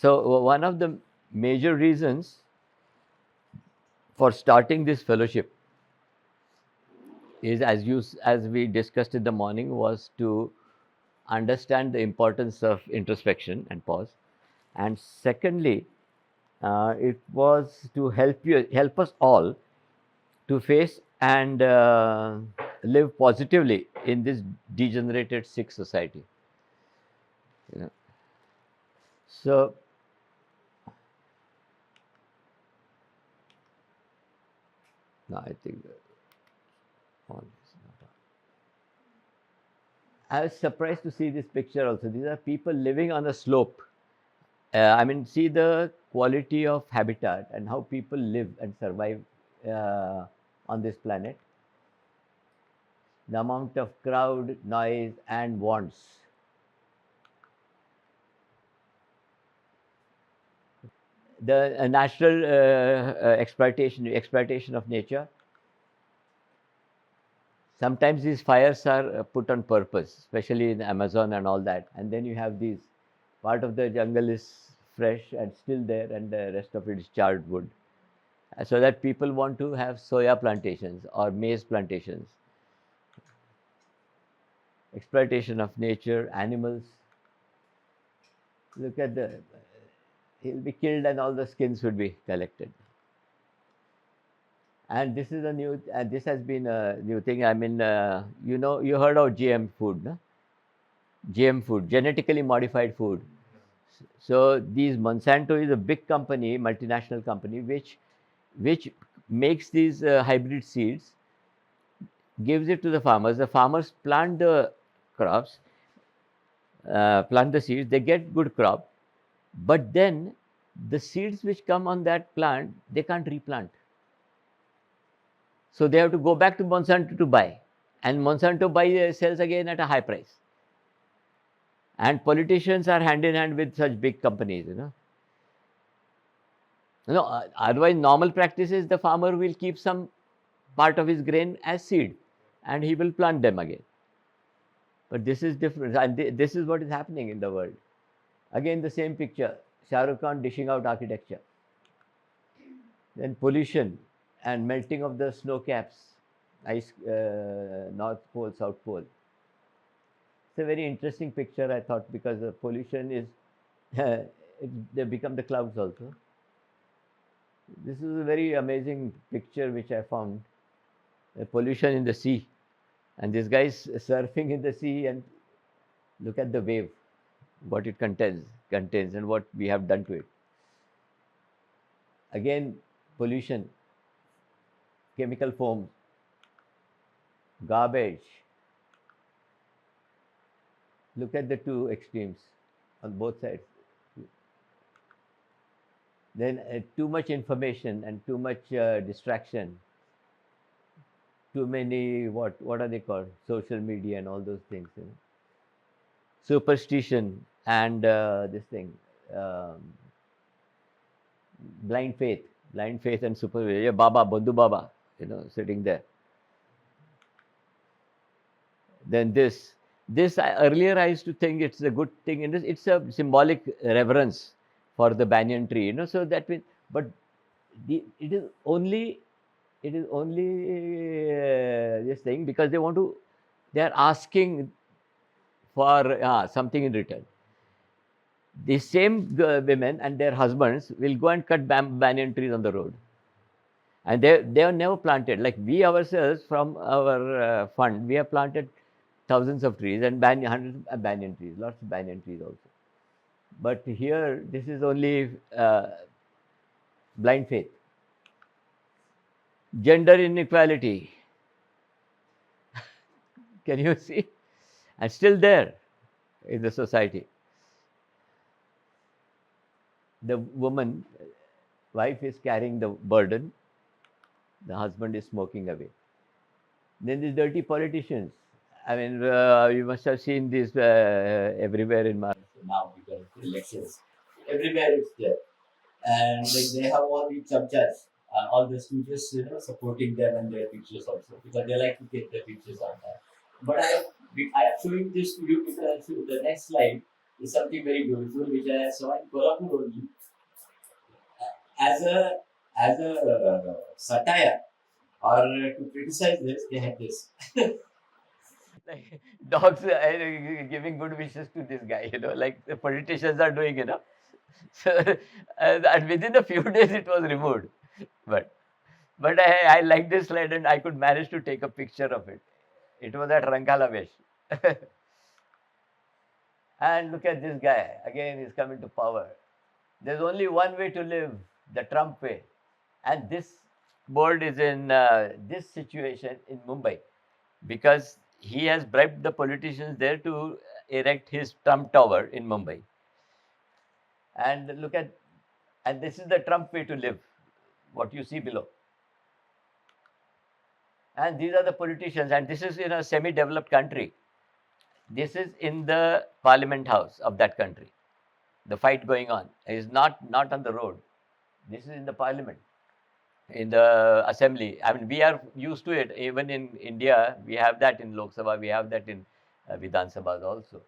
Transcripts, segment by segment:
So one of the major reasons for starting this fellowship is, as we discussed in the morning, was to understand the importance of introspection and pause, and secondly, it was to help us all to face and live positively in this degenerated sick society. You know. So no, I think on. I was surprised to see this picture also. These are people living on a slope. I mean, see the quality of habitat and how people live and survive on this planet. The amount of crowd, noise, and wants. The natural exploitation of nature. Sometimes these fires are put on purpose, especially in Amazon and all that. And then you have these, part of the jungle is fresh and still there, and the rest of it is charred wood. So that people want to have soya plantations or maize plantations. Exploitation of nature, animals. Look at he'll be killed and all the skins would be collected. And this is this has been a new thing. I mean, you heard of GM food, no? GM food, genetically modified food. So these Monsanto is a big company, multinational company, which makes these hybrid seeds, gives it to the farmers. The farmers plant the crops, plant the seeds. They get good crop, but then the seeds which come on that plant, they can't replant. So they have to go back to Monsanto to buy, and Monsanto sells again at a high price. And politicians are hand in hand with such big companies, Otherwise, normal practice is the farmer will keep some part of his grain as seed, and he will plant them again. But this is different, and this is what is happening in the world. Again, the same picture: Shah Rukh Khan dishing out architecture. Then pollution and melting of the snow caps, ice, North Pole, South Pole. It's a very interesting picture, I thought, because the pollution is, they become the clouds also. This is a very amazing picture which I found. The pollution in the sea, and this guy is surfing in the sea, and look at the wave, what it contains, and what we have done to it. Again, pollution, chemical foam, garbage. Look at the two extremes on both sides. Then too much information and too much distraction. Too many, what are they called? Social media and all those things. Superstition and this thing, blind faith and superstition. Yeah, Baba, Bandhu Baba, sitting there. Then earlier I used to think it's a good thing, and it's a symbolic reverence for the banyan tree, So that means, but it is only this thing because they are asking for something in return. The same women and their husbands will go and cut banyan trees on the road, and they are never planted. Like we ourselves, from our fund, we have planted thousands of trees and hundreds of banyan trees, lots of banyan trees also. But here, this is only blind faith. Gender inequality. Can you see? And still there in the society. The wife is carrying the burden. The husband is smoking away. Then these dirty politicians. I mean, you must have seen this everywhere in Maharashtra now because of elections. Everywhere it's there. And they have all these chapchas, all the students, supporting them and their pictures also, because they like to take their pictures on that. But I am showing this to you because the next slide, is something very beautiful, which I saw in Kolhapur only as a satire or to criticize this. They had this. Like dogs giving good wishes to this guy, like the politicians are doing. So, and within a few days it was removed. But but I like this slide and I could manage to take a picture of it. It was at Rankalavesh. And look at this guy. Again, he's coming to power. There's only one way to live, the Trump way. And this board is in this situation in Mumbai because he has bribed the politicians there to erect his Trump Tower in Mumbai. And look at, and this is the Trump way to live, what you see below. And these are the politicians, and this is in a semi-developed country. This is in the parliament house of that country. The fight going on is not on the road. This is in the parliament, in the assembly. I mean, we are used to it. Even in India, we have that in Lok Sabha, we have that in Vidhan Sabhas also.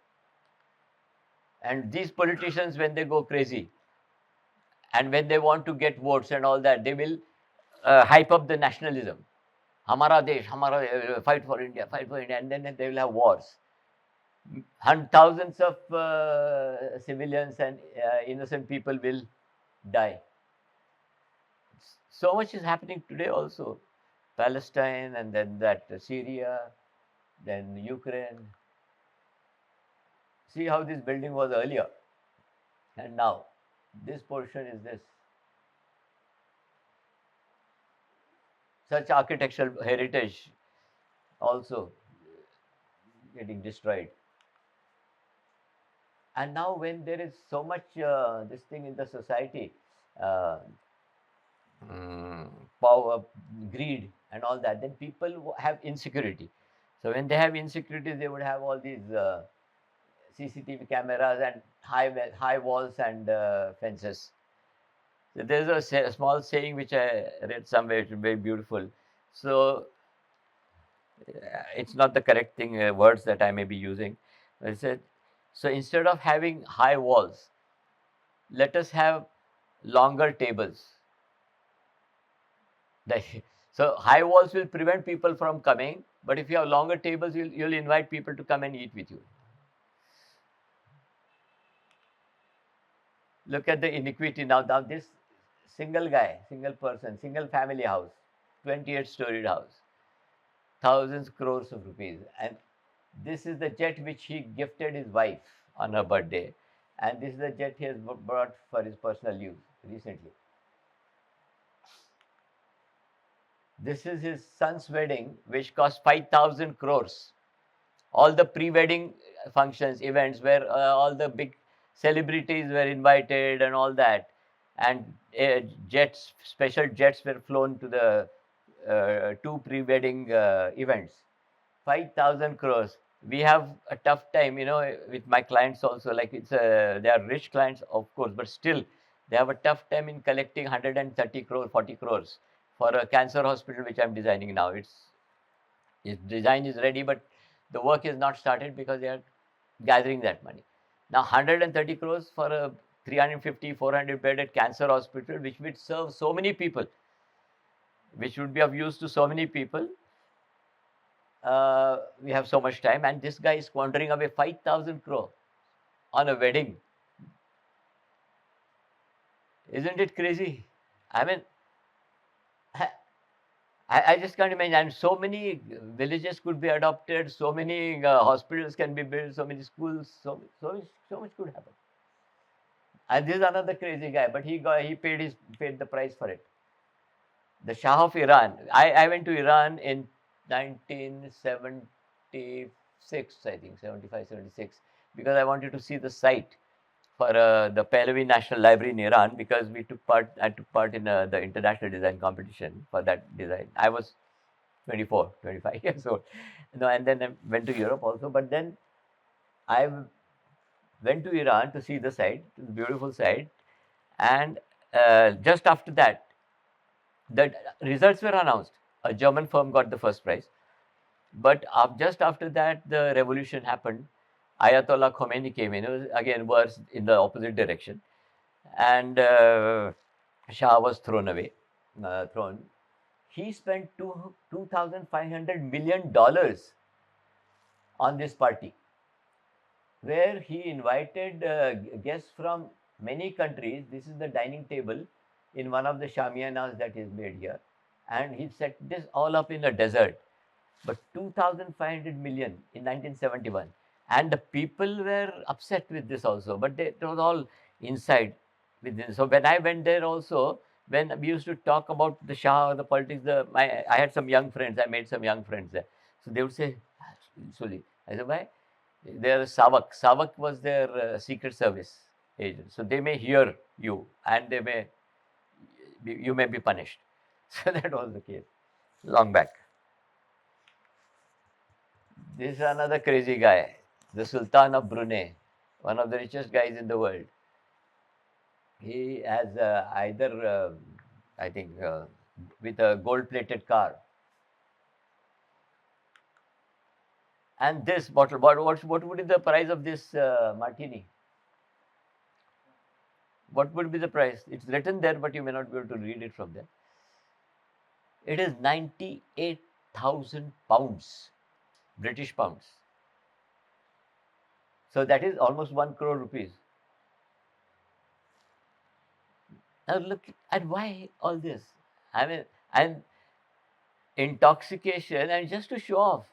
And these politicians, when they go crazy, and when they want to get votes and all that, they will hype up the nationalism. Hamara desh, hamara, fight for India, and then they will have wars. And thousands of civilians and innocent people will die. So much is happening today also. Palestine, and then that Syria, then Ukraine. See how this building was earlier, and now this portion is this. Such architectural heritage also getting destroyed. And now when there is so much this thing in the society, uh, power, greed and all that, then people have insecurity. So when they have insecurity, they would have all these CCTV cameras and high walls and fences. So there's a small saying which I read somewhere, it's very beautiful. So it's not the correct thing, words that I may be using. I said, so instead of having high walls, let us have longer tables. So high walls will prevent people from coming, but if you have longer tables, you'll invite people to come and eat with you. Look at the iniquity now. Now this single guy, single person, single family house, 28-storied house, thousands crores of rupees, and this is the jet which he gifted his wife on her birthday, and this is the jet he has brought for his personal use recently. This is his son's wedding, which cost 5,000 crores. All the pre-wedding functions, events, where all the big celebrities were invited and all that, and jets, special jets were flown to the two pre-wedding events. 5,000 crores. We have a tough time, with my clients also. Like they are rich clients, of course, but still they have a tough time in collecting 130 crores, 40 crores for a cancer hospital which I'm designing now. Its design is ready, but the work is not started because they are gathering that money. Now 130 crores for a 350, 400 bedded cancer hospital, which would serve so many people, which would be of use to so many people. We have so much time, and this guy is squandering away 5,000 crore on a wedding. Isn't it crazy? I mean, I just can't imagine. And so many villages could be adopted, so many hospitals can be built, so many schools, so much could happen. And this is another crazy guy, but he paid the price for it. The Shah of Iran. I went to Iran in 1976, I think, 75, 76, because I wanted to see the site for the Pahlavi National Library in Iran, because I took part in the international design competition for that design. I was 24, 25 years old. And then I went to Europe also, but then I went to Iran to see the site, the beautiful site, and just after that, the results were announced. A German firm got the first prize, but just after that, the revolution happened, Ayatollah Khomeini came in. It was again worse in the opposite direction, and Shah was thrown. He spent $2,500 million on this party, where he invited guests from many countries. This is the dining table in one of the shamianas that is made here, and he set this all up in a desert. But 2,500 million in 1971, and the people were upset with this also. But it was all inside within. So when I went there also, when we used to talk about the Shah or the politics, I had some young friends. I made some young friends there. So they would say, slowly. I said, why? Their Savak. Savak was their secret service agent. So they may hear you, and you may be punished. So that was the case long back. This is another crazy guy, the Sultan of Brunei, one of the richest guys in the world. He has I think, with a gold-plated car. And this bottle, what would be the price of this martini? What would be the price? It's written there, but you may not be able to read it from there. It is 98,000 pounds, British pounds. So that is almost 1 crore rupees. Now look, and why all this? I mean, and intoxication and just to show off.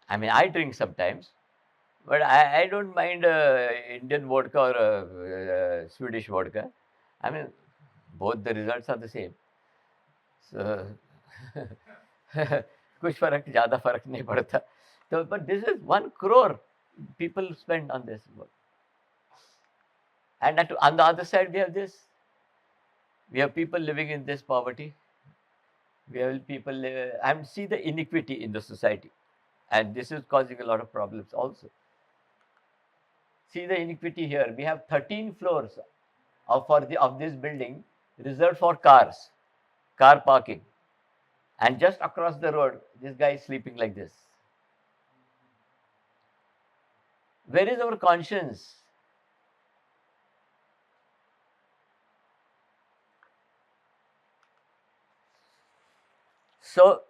I mean, I drink sometimes, but I don't mind Indian vodka or Swedish vodka. I mean, both the results are the same. So, कुछ फर्क ज़्यादा फर्क नहीं पड़ता. So, but this is 1 crore people spend on this work. And on the other side, we have this. We have people living in this poverty. We have people, and see the iniquity in the society. And this is causing a lot of problems also. See the iniquity here. We have 13 floors of this building reserved for cars, car parking. And just across the road, this guy is sleeping like this. Where is our conscience? So,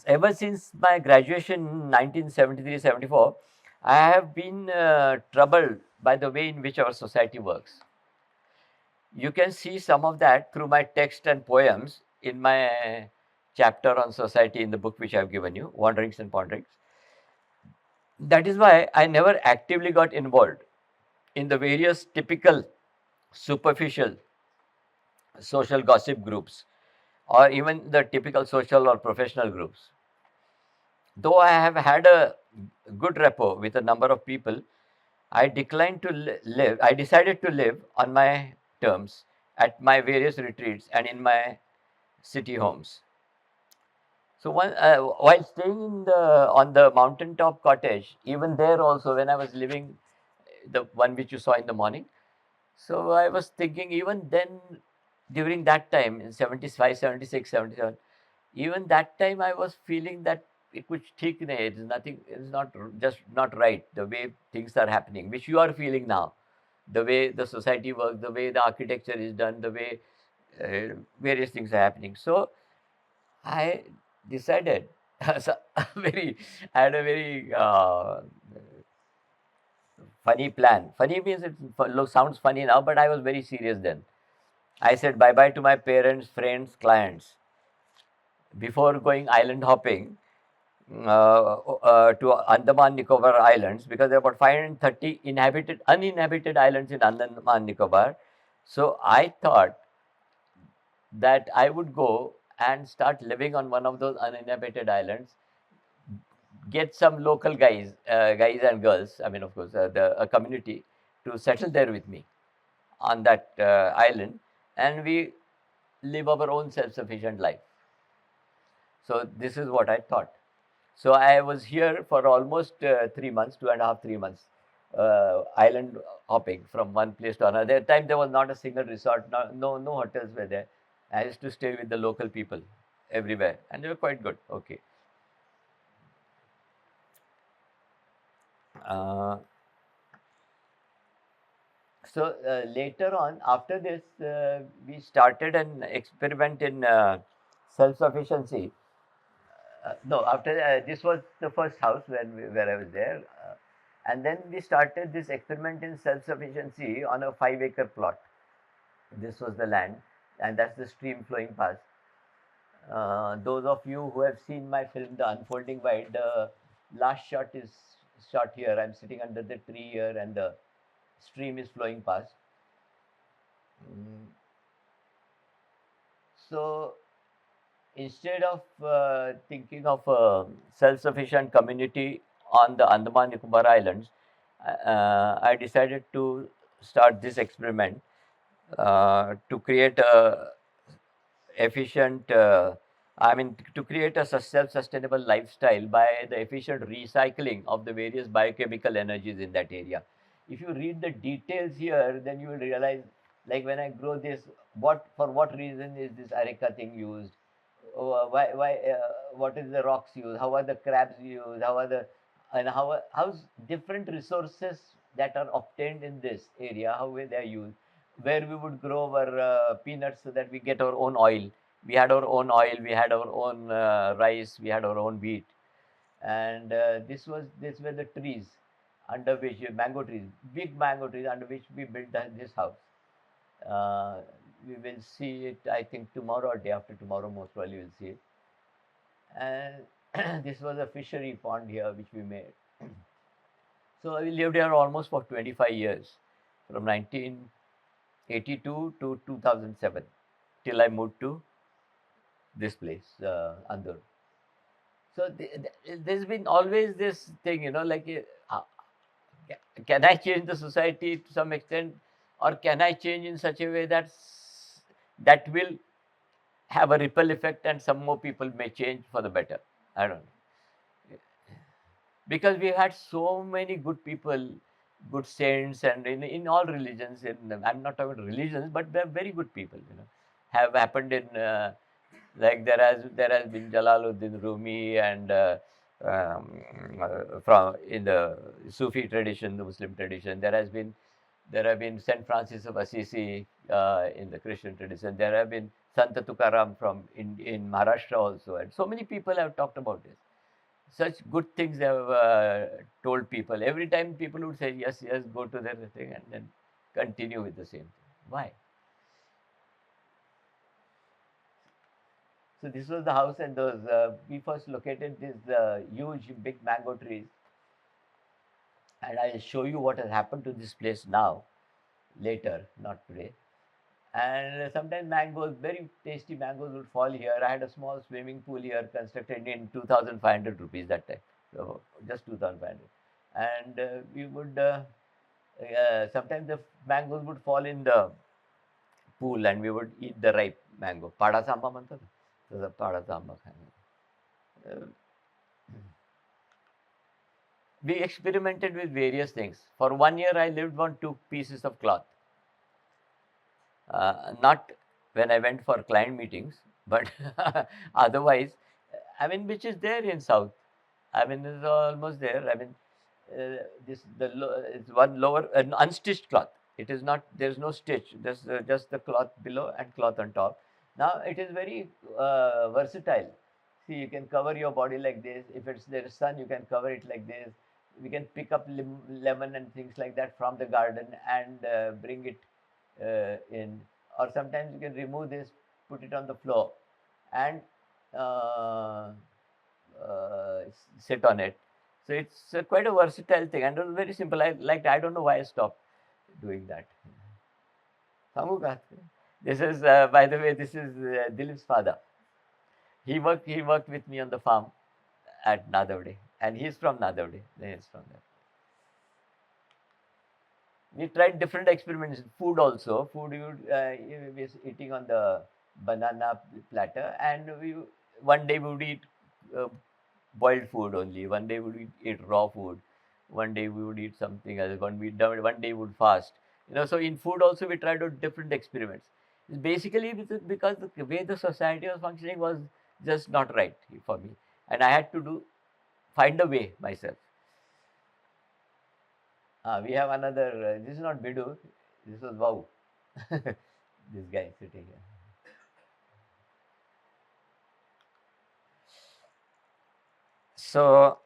ever since my graduation in 1973-74, I have been troubled by the way in which our society works. You can see some of that through my text and poems in my chapter on society in the book which I have given you, Wanderings and Ponderings. That is why I never actively got involved in the various typical superficial social gossip groups or even the typical social or professional groups. Though I have had a good rapport with a number of people, I declined to live. I decided to live on my terms at my various retreats and in my city homes. So while staying on the mountaintop cottage, even there also when I was living, the one which you saw in the morning, so I was thinking even then, during that time in 75, 76, 77, even that time I was feeling that it कुछ ठीक नहीं, it is nothing, it is just not right the way things are happening, which you are feeling now, the way the society works, the way the architecture is done, the way various things are happening. So I decided, so I had a very funny plan. Funny means it sounds funny now, but I was very serious then. I said bye bye to my parents, friends, clients. Before going island hopping to Andaman Nicobar Islands, because there are about 530 uninhabited islands in Andaman Nicobar. So I thought that I would go and start living on one of those uninhabited islands, get some local guys and girls, I mean, of course, a community to settle there with me on that island, and we live our own self-sufficient life. So this is what I thought. So I was here for almost 3 months, 2.5, 3 months, island hopping from one place to another. At that time, there was not a single resort, no hotels were there. I used to stay with the local people everywhere, and they were quite good. Okay. Uh, so later on, after this, we started an experiment in self-sufficiency. No, after this was the first house where I was there, and then we started this experiment in self-sufficiency on a 5-acre plot. This was the land, and that's the stream flowing past. Those of you who have seen my film, The Unfolding White, the last shot is shot here. I'm sitting under the tree here, and the stream is flowing past. Mm. So instead of thinking of a self-sufficient community on the Andaman Nicobar Islands, I decided to start this experiment to create a efficient, to create a self-sustainable lifestyle by the efficient recycling of the various biochemical energies in that area. If you read the details here, then you will realize, like when I grow this, for what reason is this areca thing used? What is the rocks used? How are the crabs used? How's different resources that are obtained in this area, how they are used, where we would grow our peanuts so that we get our own oil. We had our own oil, we had our own rice, we had our own wheat, and this were the trees under which mango trees, big mango trees under which we built this house. Uh, we will see it, I think, tomorrow or day after tomorrow. Most probably, we'll see it. And this was a fishery pond here which we made. So we lived here almost for 25 years, from 1982 to 2007, till I moved to this place, Andur. So there's been always this thing, like, can I change the society to some extent, or can I change in such a way that will have a ripple effect and some more people may change for the better? I don't know. Because we had so many good people, good saints, and in all religions. I'm not talking about religions, but they're very good people. Have happened in like there has been Jalaluddin Rumi, and from in the Sufi tradition, the Muslim tradition. There have been Saint Francis of Assisi in the Christian tradition. There have been Santa Tukaram in Maharashtra also, and so many people have talked about this. Such good things they have told people. Every time people would say yes, yes, go to their thing, and then continue with the same thing. Why? So this was the house, and those we first located these huge big mango trees, and I'll show you what has happened to this place now, later, not today. And sometimes mangoes, very tasty mangoes, would fall here. I had a small swimming pool here constructed in 2,500 rupees that time, so just 2,500. And we would sometimes the mangoes would fall in the pool, and we would eat the ripe mango. Pada samba म्हणतात ना, तसं pada samba खायला. We experimented with various things. For 1 year, I lived on 2 pieces of cloth. Not when I went for client meetings, but otherwise, which is there in South. It's almost there. It's one lower, an unstitched cloth. It is not. There's no stitch. There's just the cloth below and cloth on top. Now it is very versatile. See, you can cover your body like this. If it's there is sun, you can cover it like this. We can pick up lemon and things like that from the garden and bring it in. Or sometimes you can remove this, put it on the floor, and uh, sit on it. So it's quite a versatile thing, and it was very simple. I don't know why I stopped doing that. Sangu ka? This is, by the way, this is Dilip's father. He worked with me on the farm at Nadavde, and he's from Nadavde. He's from there. We tried different experiments. Food also. Food you was eating on the banana platter, and one day we would eat uh, boiled food only. One day we would eat raw food. One day we would eat something else. One day we would fast. So in food also we tried out different experiments. It's basically because the way the society was functioning was just not right for me, and I had to find a way myself. We have another, this is not Bidu, this was Wow. This guy sitting here. So,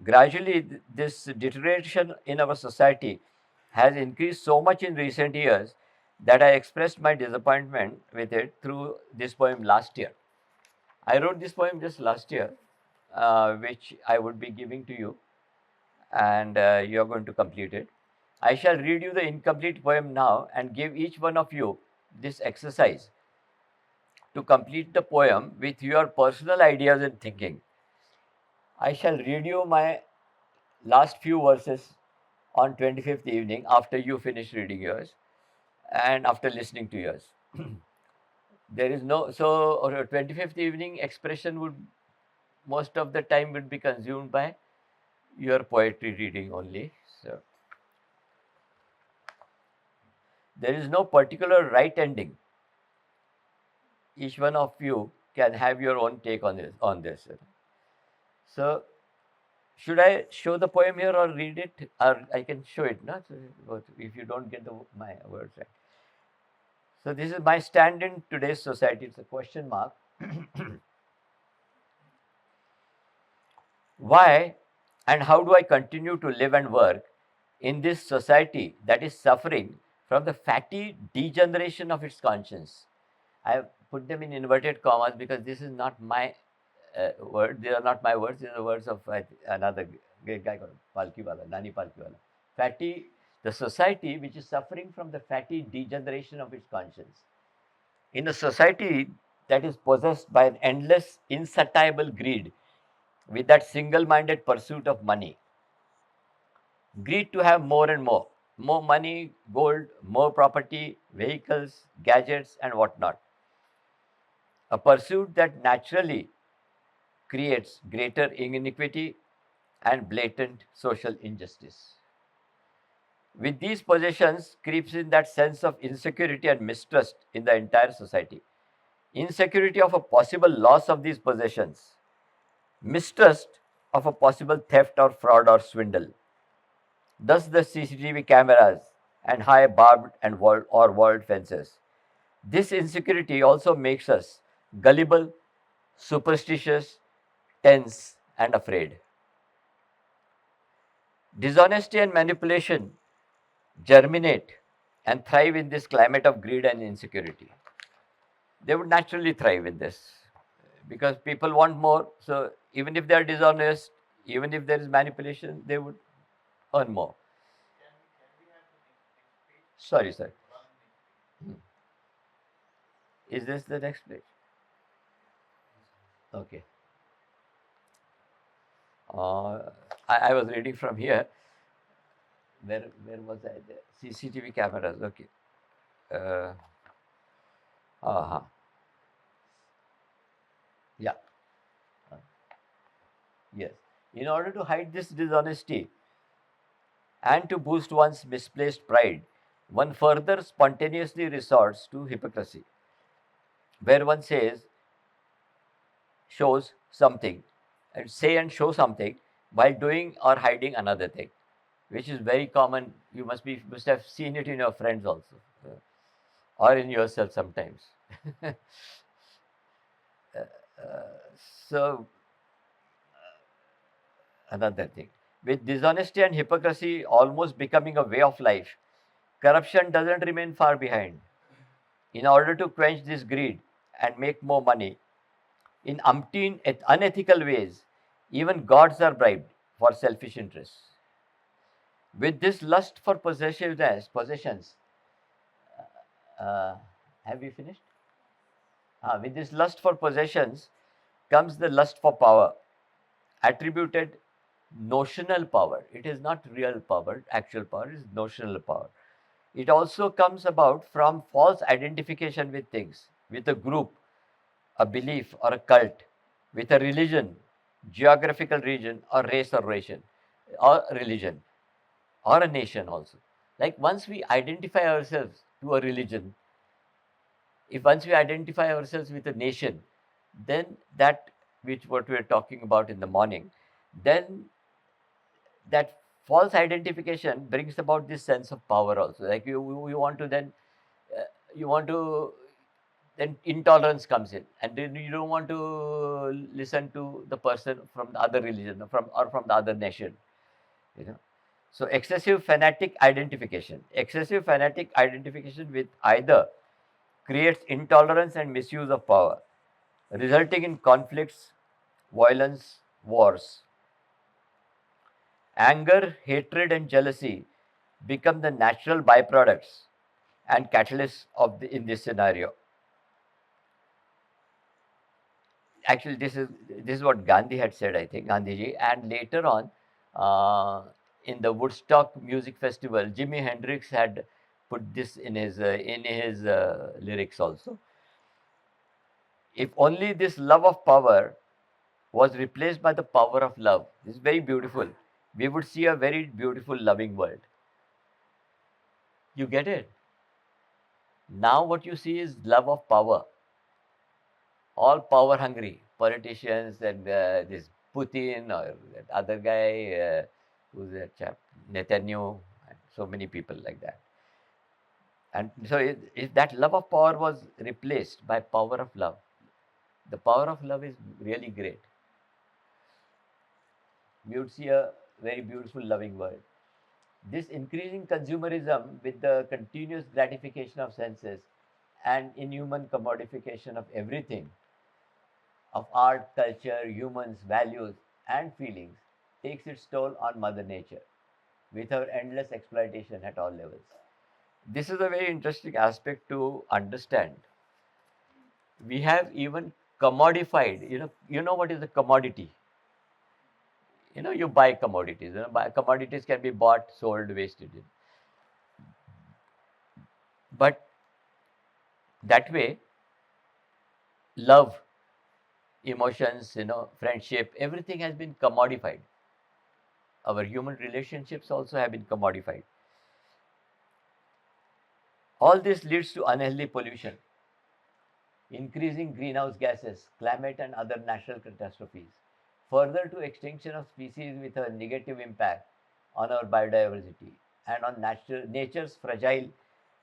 gradually, this deterioration in our society has increased so much in recent years that I expressed my disappointment with it through this poem last year. I wrote this poem just last year, which I would be giving to you, and you are going to complete it. I shall read you the incomplete poem now and give each one of you this exercise to complete the poem with your personal ideas and thinking. I shall read you my last few verses on 25th evening after you finish reading yours and after listening to yours. There is no, so 25th evening expression would most of the time would be consumed by your poetry reading only. So there is no particular right ending. Each one of you can have your own take on this. So should I show the poem here or read it? Or I can show it, no? So if you don't get my words right. So this is my stand in today's society. It's a question mark. Why and how do I continue to live and work in this society that is suffering from the fatty degeneration of its conscience? I have put them in inverted commas because this is not my word. They are not my words. These are the words of another great guy called Palkiwala, Nani Palkiwala. Fatty, the society which is suffering from the fatty degeneration of its conscience. In a society that is possessed by an endless, insatiable greed with that single minded pursuit of money, greed to have more and more money, gold, more property, vehicles, gadgets, and whatnot. A pursuit that naturally creates greater iniquity and blatant social injustice. With these possessions creeps in that sense of insecurity and mistrust in the entire society. Insecurity of a possible loss of these possessions, mistrust of a possible theft or fraud or swindle. Thus, the CCTV cameras and high barbed and walled fences. This insecurity also makes us gullible, superstitious, tense, and afraid. Dishonesty and manipulation germinate and thrive in this climate of greed and insecurity. They would naturally thrive in this because people want more. So, even if they are dishonest, even if there is manipulation, they would earn more. Sorry, sir. Is this the next page? Okay. I was reading from here. Where was I? There? CCTV cameras. Okay. Uh, uh-huh. Yeah. Uh, yes. In order to hide this dishonesty and to boost one's misplaced pride, one further spontaneously resorts to hypocrisy, where one shows something, and say and show something while doing or hiding another thing, which is very common. You must have seen it in your friends also, or in yourself sometimes. So another thing, with dishonesty and hypocrisy almost becoming a way of life, corruption doesn't remain far behind. In order to quench this greed and make more money, in umpteen unethical ways, even gods are bribed for selfish interests. With this lust for possessions, uh, have we finished? With this lust for possessions comes the lust for power, attributed notional power. It is not real power, actual power, it is notional power. It also comes about from false identification with things, with a group, a belief or a cult, with a religion, geographical region or race or ration, or religion, or a nation also. Like once we identify ourselves to a religion, if once we identify ourselves with a nation, then that which what we are talking about in the morning, then that false identification brings about this sense of power also. Like you want to then, uh, you want to, then intolerance comes in, and then you don't want to listen to the person from the other religion, from the other nation, you know. So excessive fanatic identification with either creates intolerance and misuse of power, resulting in conflicts, violence, wars. Anger, hatred, and jealousy become the natural byproducts and catalysts in this scenario. Actually, this is what Gandhi had said, I think, Gandhiji, and later on, uh, in the Woodstock Music Festival, Jimi Hendrix had put this in his lyrics also. If only this love of power was replaced by the power of love, this is very beautiful. We would see a very beautiful, loving world. You get it? Now, what you see is love of power. All power hungry politicians and this Putin or that other guy, who's that chap, Netanyahu, and so many people like that. And so, if that love of power was replaced by power of love, the power of love is really great. We would see a very beautiful, loving world. This increasing consumerism with the continuous gratification of senses and inhuman commodification of everything, of art, culture, humans, values, and feelings, takes its toll on Mother Nature with her endless exploitation at all levels. This is a very interesting aspect to understand. We have even commodified, you know what is a commodity? You buy commodities. Commodities can be bought, sold, wasted. But that way, love, emotions, friendship, everything has been commodified. Our human relationships also have been commodified. All this leads to unhealthy pollution, increasing greenhouse gases, climate, and other natural catastrophes, further to extinction of species with a negative impact on our biodiversity and on nature's fragile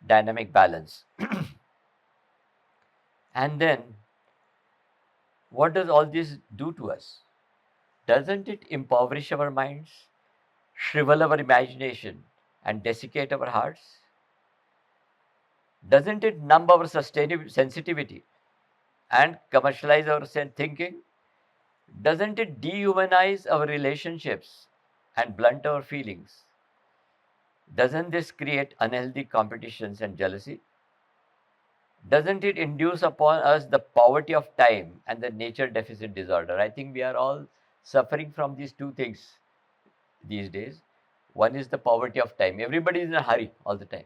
dynamic balance. And then, what does all this do to us? Doesn't it impoverish our minds, shrivel our imagination, and desiccate our hearts? Doesn't it numb our sensitivity and commercialize our thinking? Doesn't it dehumanize our relationships and blunt our feelings? Doesn't this create unhealthy competitions and jealousy? Doesn't it induce upon us the poverty of time and the nature deficit disorder? I think we are all suffering from these two things these days. One is the poverty of time. Everybody is in a hurry all the time.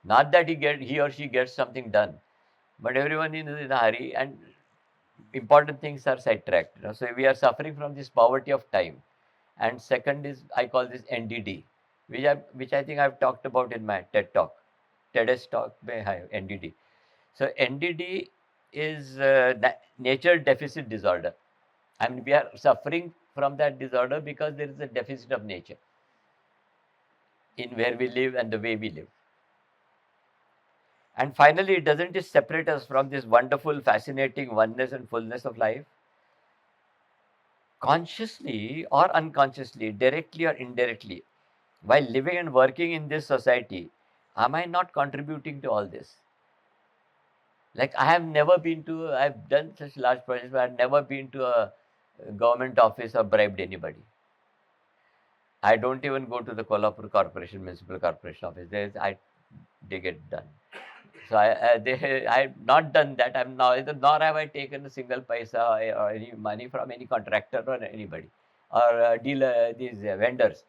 Not that he or she gets something done, but everyone is in a hurry and important things are sidetracked. So we are suffering from this poverty of time. And second is, I call this NDD, which I think I've talked about in my TED talk. TEDx talk may have NDD. So NDD is nature deficit disorder. I mean, we are suffering from that disorder because there is a deficit of nature in where we live and the way we live. And finally, doesn't it separate us from this wonderful, fascinating oneness and fullness of life? Consciously or unconsciously, directly or indirectly, while living and working in this society, am I not contributing to all this? Like I've done such large projects, but I've never been to a government office or bribed anybody. I don't even go to the Kolhapur Corporation, Municipal Corporation office. They get done. So I've not done that. I'm now, nor have I taken a single paisa or any money from any contractor or anybody or dealer, these vendors.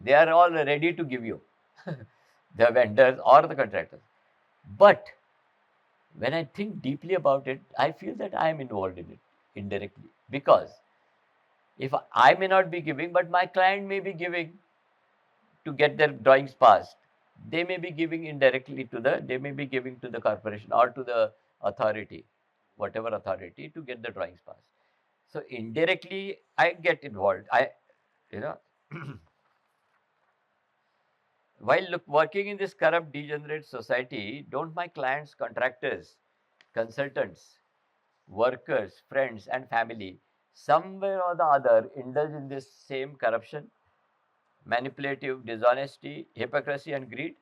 They are all ready to give you, the vendors or the contractors. But when I think deeply about it, I feel that I am involved in it indirectly, because if I may not be giving, but my client may be giving to get their drawings passed. They may be giving indirectly they may be giving to the corporation or to the authority, whatever authority, to get the drawings passed. So indirectly, I get involved. You know, While working in this corrupt, degenerate society, don't my clients, contractors, consultants, workers, friends, and family somewhere or the other indulge in this same corruption, manipulative dishonesty, hypocrisy, and greed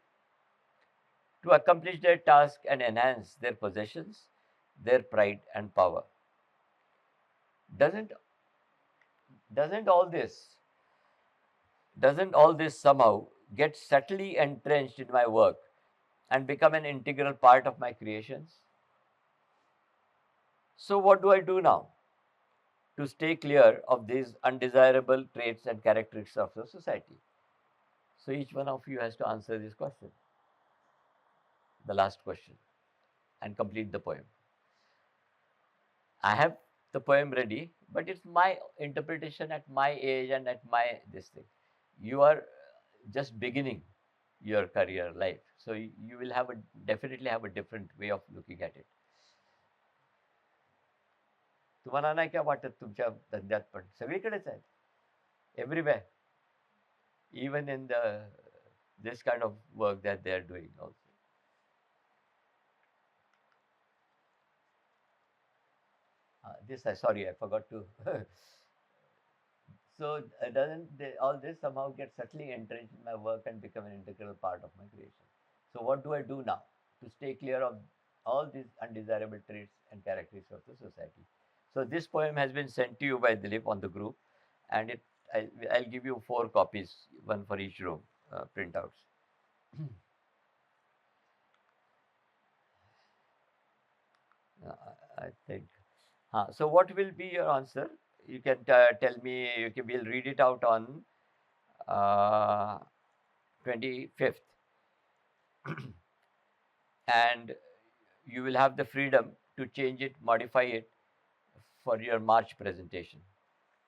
to accomplish their task and enhance their possessions, their pride and power? Doesn't doesn't all this doesn't all this somehow get subtly entrenched in my work and become an integral part of my creations? So what do I do now to stay clear of these undesirable traits and characteristics of the society? So each one of you has to answer this question, the last question, and complete the poem. I have the poem ready, but it's my interpretation at my age and at my this thing. You are just beginning your career life, so you will have a definitely have a different way of looking at it. तुम्हाला नाही काय वाटत तुमच्या धंद्यात पण सगळीकडेच आहे, everywhere, even in the this kind of work that they are doing also. Sorry, I forgot to. So doesn't all this somehow get subtly entrenched in my work and become an integral part of my creation? So what do I do now to stay clear of all these undesirable traits and characteristics of the society? So this poem has been sent to you by Dilip on the group, and I'll give you 4 copies, one for each room, printouts. I think. So what will be your answer? You can tell me. We'll read it out on 25th, and you will have the freedom to change it, modify it for your March presentation.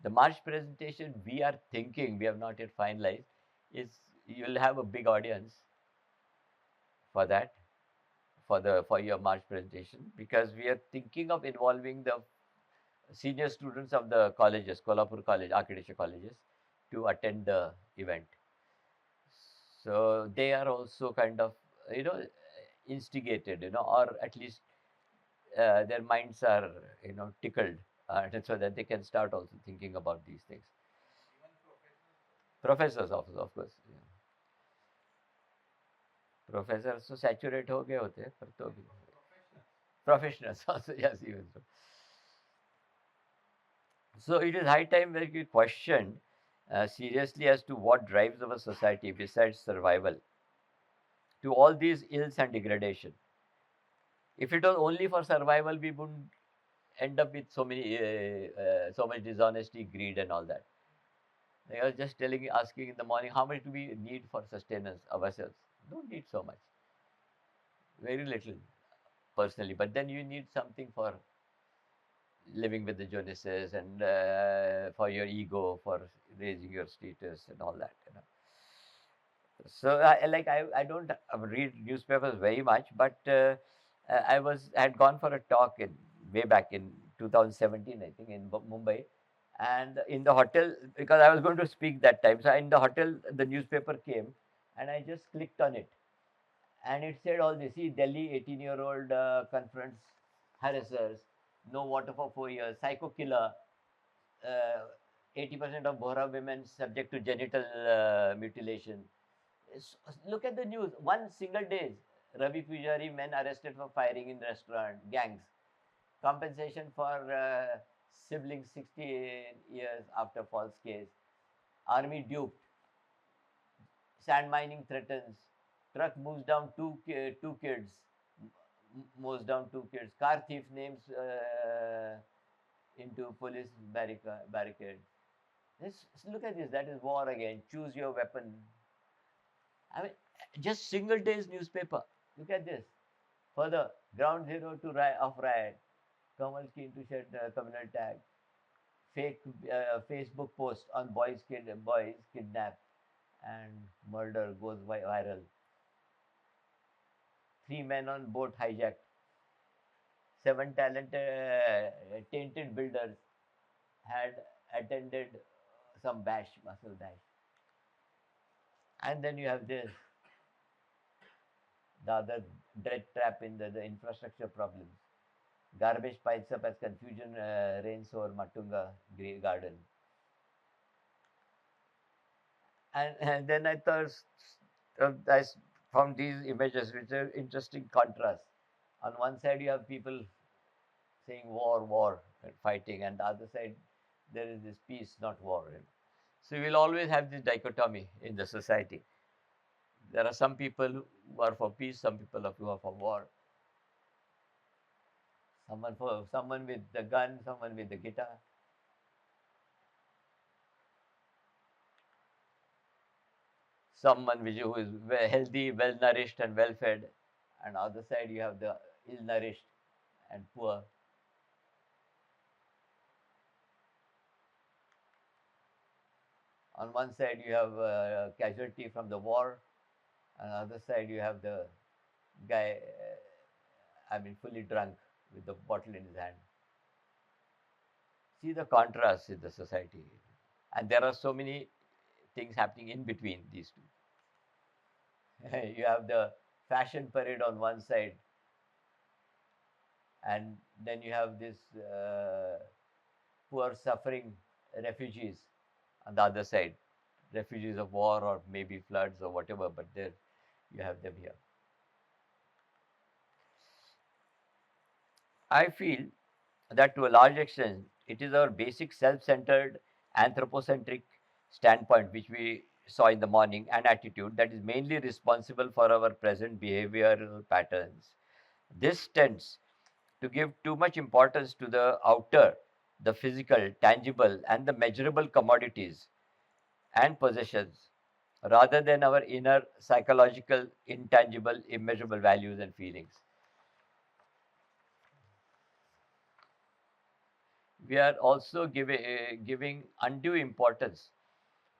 The March presentation we are thinking, we have not yet finalized, is you'll have a big audience for that, for your March presentation, because we are thinking of involving the senior students of the colleges, Kolhapur College, architecture colleges, to attend the event. So they are also kind of, instigated, or at least their minds are, tickled, so that they can start also thinking about these things. Professors, of course. Yeah. Professors so saturate हो गए होते हैं, पर तो भी professionals also, yes, even so. So it is high time that we question seriously as to what drives our society besides survival to all these ills and degradation. If it was only for survival, we wouldn't end up with so much dishonesty, greed, and all that. I was just asking in the morning, how much do we need for sustenance ourselves? Don't need so much, very little personally. But then you need something for living with the Joneses and for your ego, for raising your status and all that. So I don't read newspapers very much, but I had gone for a talk way back in 2017, I think, in Mumbai, and in the hotel, because I was going to speak that time. So in the hotel, the newspaper came, and I just clicked on it, and it said all this. See, Delhi 18-year-old confronts harassers, no water for 4 years, psycho killer. 80% of Bohra women subject to genital mutilation. Look at the news. One single day, Ravi Pujari, men arrested for firing in restaurant, gangs. Compensation for siblings 60 years after false case. Army duped. Sand mining threatens. Truck moves down two kids. Mows down 2 kids. Car thief names into police barricade. Look at this. That is war again. Choose your weapon. I mean, just single day's newspaper. Look at this. Further, ground zero of riot. Kamal keen to shed communal tag. Fake Facebook post on boys kidnapped and murder goes viral. 3 men on boat hijacked. 7 tainted builders had attended some muscle bash. And then you have this. The other dread trap in the infrastructure problems. Garbage piles up as confusion reigns over Matunga Garden. And then I thought, found these images which are interesting contrast. On one side, you have people saying war, war, and fighting, and the other side, there is this peace, not war. So you will always have this dichotomy in the society. There are some people who are for peace, some people who are for war. Someone with the gun, someone with the guitar. Someone who is healthy, well nourished, and well fed, and other side you have the ill nourished and poor. On one side you have a casualty from the war, on the other side you have the guy, fully drunk with the bottle in his hand. See the contrast in the society, and there are so many things happening in between these two. You have the fashion parade on one side, and then you have this poor suffering refugees on the other side, refugees of war or maybe floods or whatever, but there you have them here. I feel that to a large extent, it is our basic self-centered, anthropocentric standpoint, which we saw in the morning, and attitude that is mainly responsible for our present behavioral patterns. This tends to give too much importance to the outer, the physical, tangible, and the measurable commodities and possessions, rather than our inner psychological, intangible, immeasurable values and feelings. We are also giving undue importance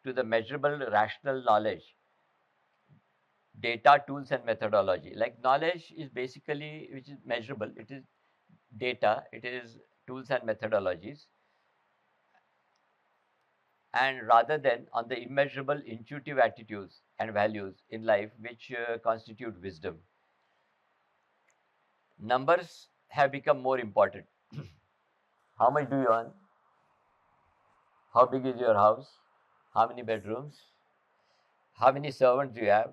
to the measurable rational knowledge, data, tools, and methodology. Like knowledge is basically, which is measurable, it is data, it is tools and methodologies, and rather than on the immeasurable intuitive attitudes and values in life which constitute wisdom. Numbers have become more important. How much do you earn? How big is your house? How many bedrooms? How many servants do you have?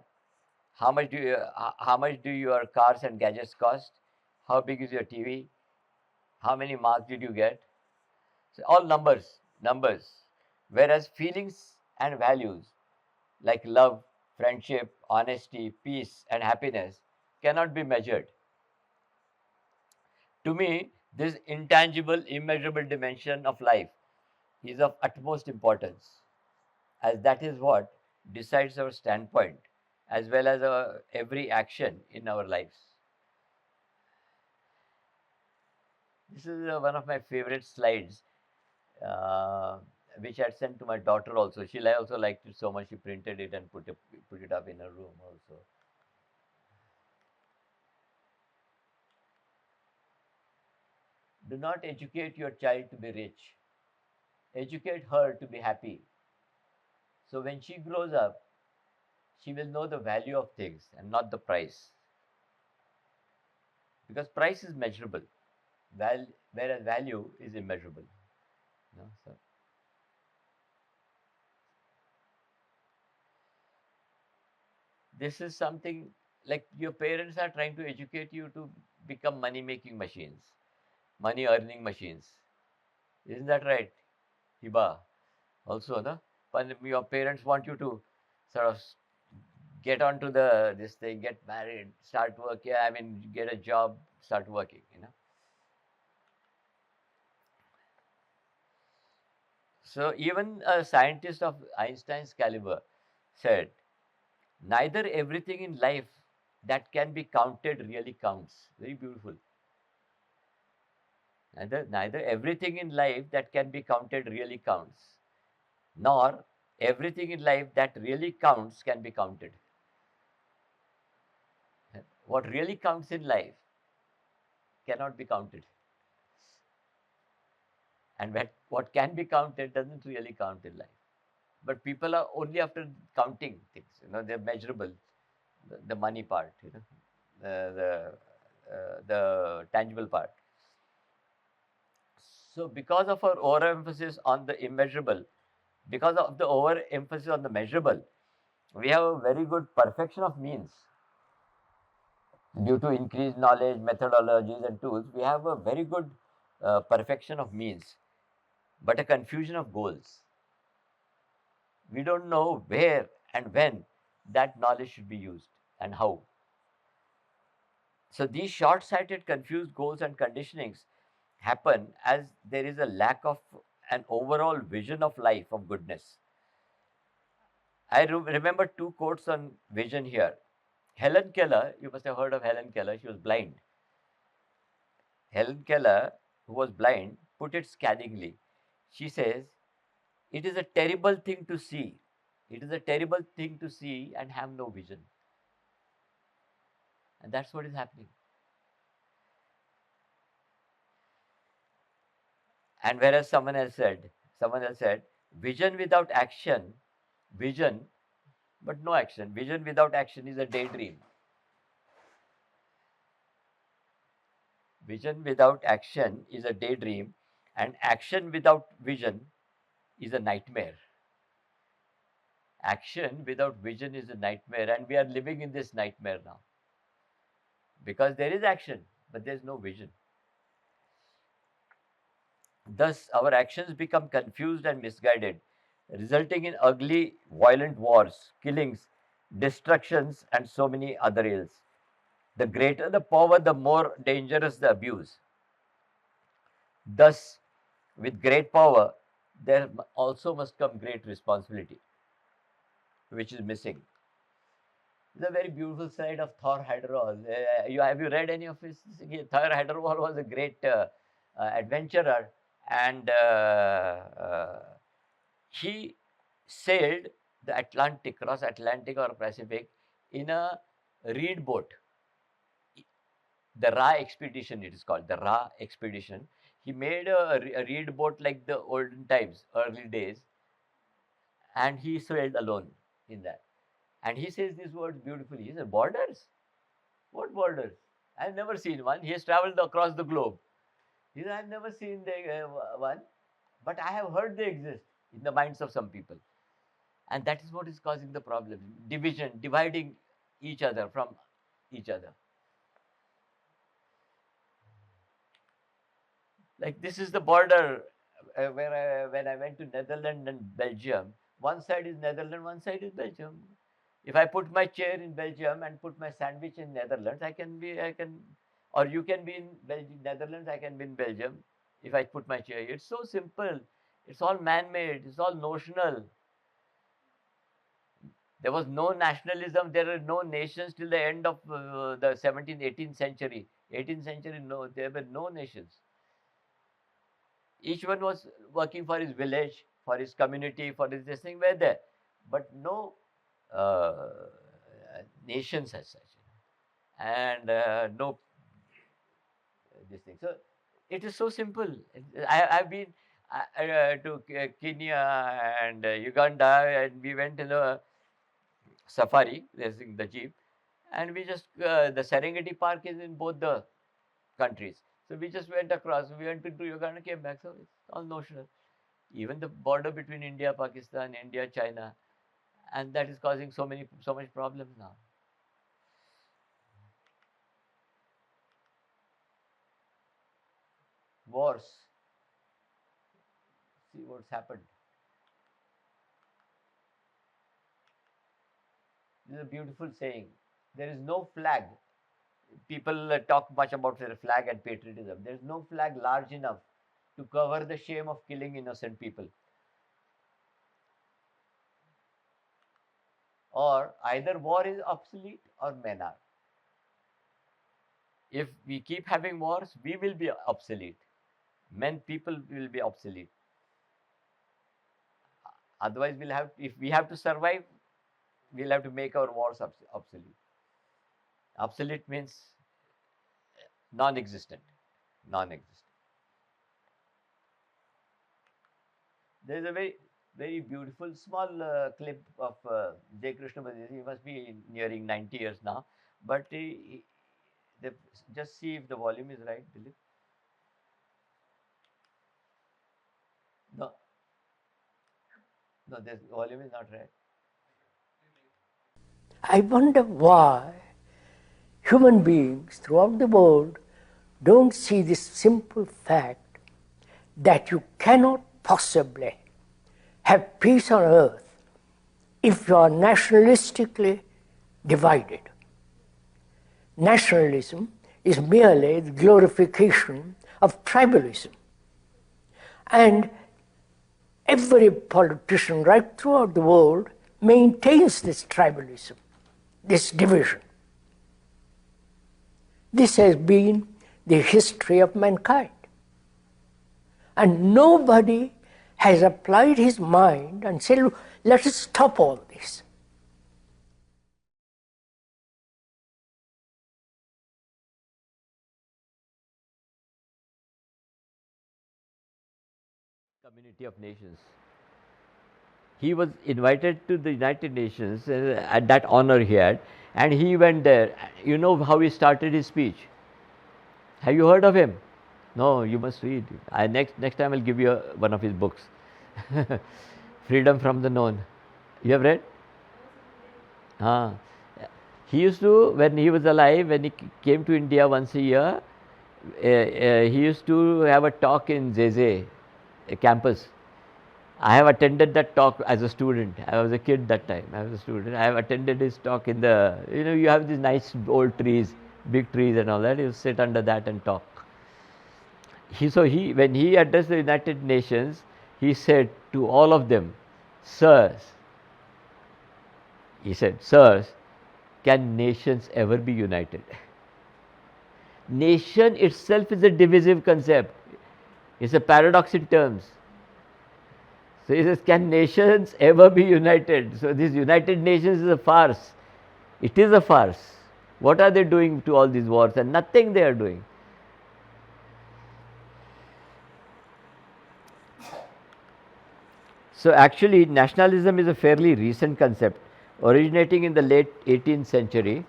How much do your cars and gadgets cost? How big is your TV? How many marks did you get? So all numbers, numbers. Whereas feelings and values like love, friendship, honesty, peace, and happiness cannot be measured. To me, this intangible, immeasurable dimension of life is of utmost importance, as that is what decides our standpoint as well as our every action in our lives. This is one of my favorite slides, uh, which I had sent to my daughter also. She also liked it so much, she printed it and put it up in her room also. Do not educate your child to be rich. Educate her to be happy. So when she grows up, she will know the value of things and not the price. Because price is measurable, whereas value is immeasurable. So this is something like your parents are trying to educate you to become money making machines, money earning machines. Isn't that right? Hiba. Also, no? But your parents want you to sort of get onto this thing, get married, start working. Get a job, start working. So even a scientist of Einstein's caliber said, neither everything in life that can be counted really counts. Very beautiful. Neither everything in life that can be counted really counts, nor everything in life that really counts can be counted. What really counts in life cannot be counted. And what can be counted doesn't really count in life. But people are only after counting things, they're measurable, the money part. the tangible part. So, because of our overemphasis on the immeasurable, because of the overemphasis on the measurable, we have a very good perfection of means. Due to increased knowledge, methodologies, and tools, we have a very good perfection of means, but a confusion of goals. We don't know where and when that knowledge should be used and how. So these short-sighted, confused goals and conditionings happen as there is a lack of an overall vision of life of goodness. I remember two quotes on vision here. Helen Keller, you must have heard of Helen Keller, she was blind. Helen Keller, who was blind, put it scathingly. She says, "It is a terrible thing to see. It is a terrible thing to see and have no vision." And that's what is happening. And whereas someone else said, vision without action, vision, but no action. Vision without action is a daydream. Vision without action is a daydream, and action without vision is a nightmare. Action without vision is a nightmare, and we are living in this nightmare now because there is action, but there is no vision. Thus, our actions become confused and misguided, resulting in ugly, violent wars, killings, destructions, and so many other ills. The greater the power, the more dangerous the abuse. Thus, with great power, there also must come great responsibility, which is missing. It's a very beautiful side of Thor Heyerdahl. Have you read any of his? Thor Heyerdahl was a great adventurer, and he sailed the Atlantic, cross Atlantic or Pacific, in a reed boat. The Ra expedition, it is called the Ra expedition. He made a reed boat like the olden times, early days, and he sailed alone in that. And he says these words beautifully. He said, "Borders? What borders? I've never seen one." He has traveled across the globe. He said, "I've never seen one, but I have heard they exist in the minds of some people." And that is what is causing the problem. Division, dividing each other from each other. Like this is the border when I went to Netherlands and Belgium. One side is Netherlands, one side is Belgium. If I put my chair in Belgium and put my sandwich in Netherlands, I can, or you can be in Netherlands, I can be in Belgium. If I put my chair, it's so simple. It's all man-made. It's all notional. There was no nationalism. There were no nations till the end of the 17th, 18th century. 18th century, no, there were no nations. Each one was working for his village, for his community, for his this thing were there, but no uh, nations as such, and no this thing. So it is so simple. I've been to Kenya and Uganda, and we went in a safari, racing the jeep, and we just the Serengeti Park is in both the countries. So we just went across. We went to Uganda, came back. So it's all notional. Even the border between India, Pakistan, India, China, and that is causing so much problems now. Wars. See what's happened. This is a beautiful saying. There is no flag. People talk much about their flag and patriotism. There is no flag large enough to cover the shame of killing innocent people. Or either war is obsolete or men are. If we keep having wars, we will be obsolete. People will be obsolete. Otherwise, if we have to survive, we'll have to make our wars obsolete. Obsolete means non-existent. Non-existent. There is a very beautiful small clip of J. Krishnamurti. He must be nearing 90 years now, but Just see if the volume is right, Dilip. No, no, this volume is not right. I wonder why human beings throughout the world don't see this simple fact that you cannot possibly have peace on earth if you are nationalistically divided. Nationalism is merely the glorification of tribalism. And every politician right throughout the world maintains this tribalism, this division. This has been the history of mankind. And nobody has applied his mind and said, look, let us stop all this. Community of Nations. He was invited to the United Nations at that honor he had, and he went there. You know how he started his speech? Have you heard of him? No, you must read. Next time I'll give you one of his books, Freedom from the Known. You have read? Ah. He used to, when he was alive, when he came to India once a year, he used to have a talk in Zeze, a campus. I have attended that talk as a student. I was a kid that time. I was a student. I have attended his talk in the, you have these nice old trees, big trees and all that. You sit under that and talk. When he addressed the United Nations, he said to all of them, sirs, he said, sirs, can nations ever be united? Nation itself is a divisive concept. It's a paradox in terms. So he says, can nations ever be united? So this United Nations is a farce. It is a farce. What are they doing to all these wars? And nothing they are doing. So actually, nationalism is a fairly recent concept, originating in the late 18th century,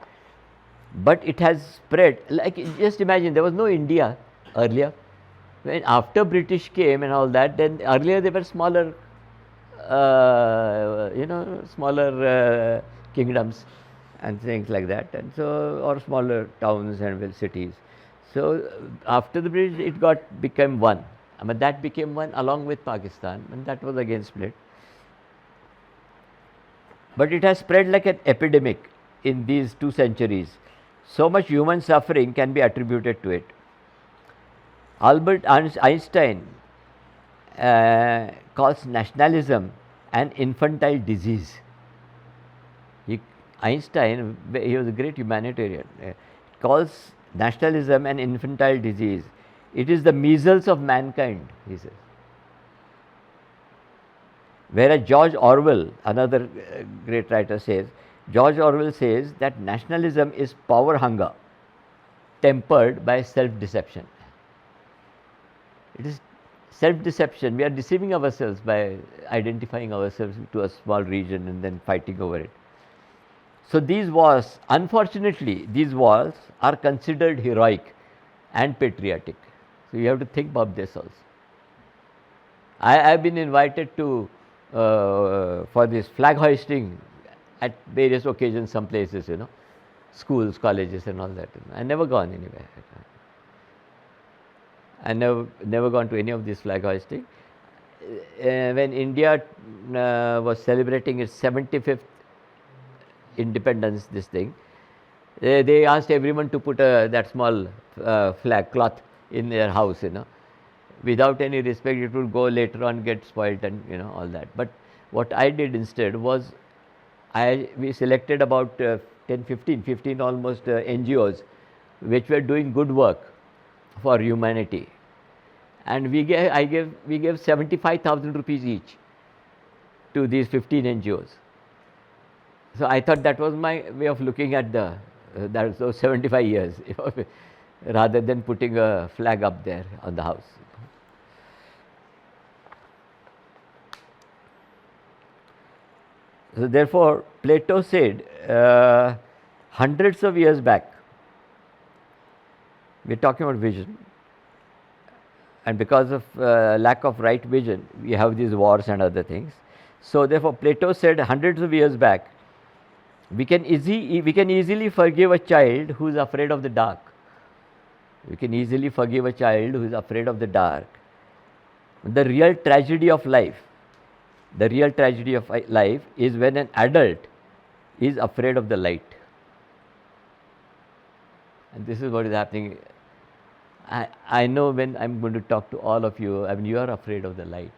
but it has spread. Like, just imagine, there was no India earlier. When after British came and all that, then earlier they were smaller, smaller kingdoms and things like that, and so, or smaller towns and cities. So after the British, it became one. I mean, that became one along with Pakistan, and that was again split. But it has spread like an epidemic in these 2 centuries. So much human suffering can be attributed to it. Albert Einstein calls nationalism an infantile disease. Einstein, he was a great humanitarian, calls nationalism an infantile disease. It is the measles of mankind, he says. Whereas George Orwell, another great writer, says, George Orwell says that nationalism is power hunger tempered by self-deception. It is self-deception. We are deceiving ourselves by identifying ourselves to a small region and then fighting over it. So these wars, unfortunately, these wars are considered heroic and patriotic. So you have to think about this also. I have been invited to for this flag hoisting at various occasions, some places, schools, colleges, and all that. I never gone anywhere. I never gone to any of this flag hoisting. When India was celebrating its 75th independence, they asked everyone to put that small flag cloth in their house, Without any respect, it would go later on, get spoilt, and all that. But what I did instead was, we selected about 15 almost NGOs which were doing good work for humanity, and we gave 75,000 rupees each to these 15 NGOs. So I thought that was my way of looking at those 75 years, rather than putting a flag up there on the house. So therefore, Plato said hundreds of years back we're talking about vision, and because of lack of right vision, we have these wars and other things. So therefore, Plato said hundreds of years back, we can easily forgive a child who is afraid of the dark. We can easily forgive a child who is afraid of the dark. The real tragedy of life, is when an adult is afraid of the light. And this is what is happening. I know when I'm going to talk to all of you, I mean, you are afraid of the light.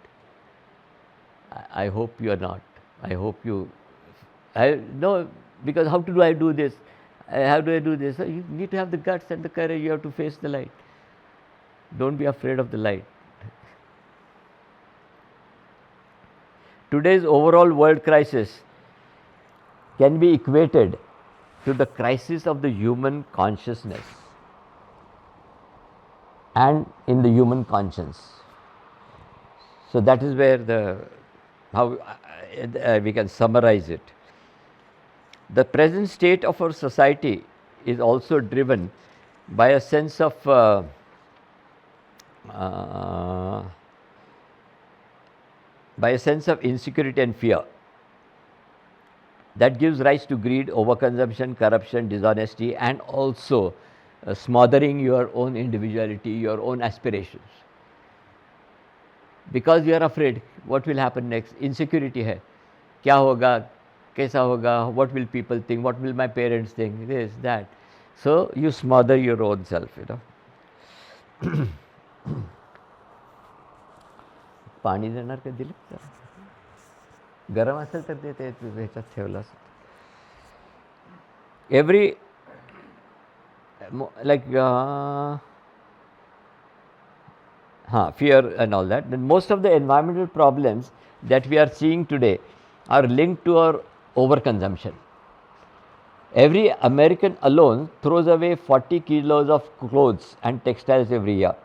I hope you are not. I hope you. No, because how do I do this? How do I do this? You need to have the guts and the courage. You have to face the light. Don't be afraid of the light. Today's overall world crisis can be equated to the crisis of the human consciousness and in the human conscience. So that is where how we can summarize it. The present state of our society is also driven by a sense of insecurity and fear that gives rise to greed, overconsumption, corruption, dishonesty, and also smothering your own individuality, your own aspirations. Because you are afraid, what will happen next? Insecurity hai. Kya hoga? Kaisa hoga? What will people think? What will my parents think? This, that. So you smother your own self, पाणी देणार का दिलीप गरम असेल तर देते ह्याच्यात ठेवलास every like fear and all that. Then most of the environmental problems that we are seeing today are linked to our overconsumption. Every American alone throws away 40 kilos of clothes and textiles every year.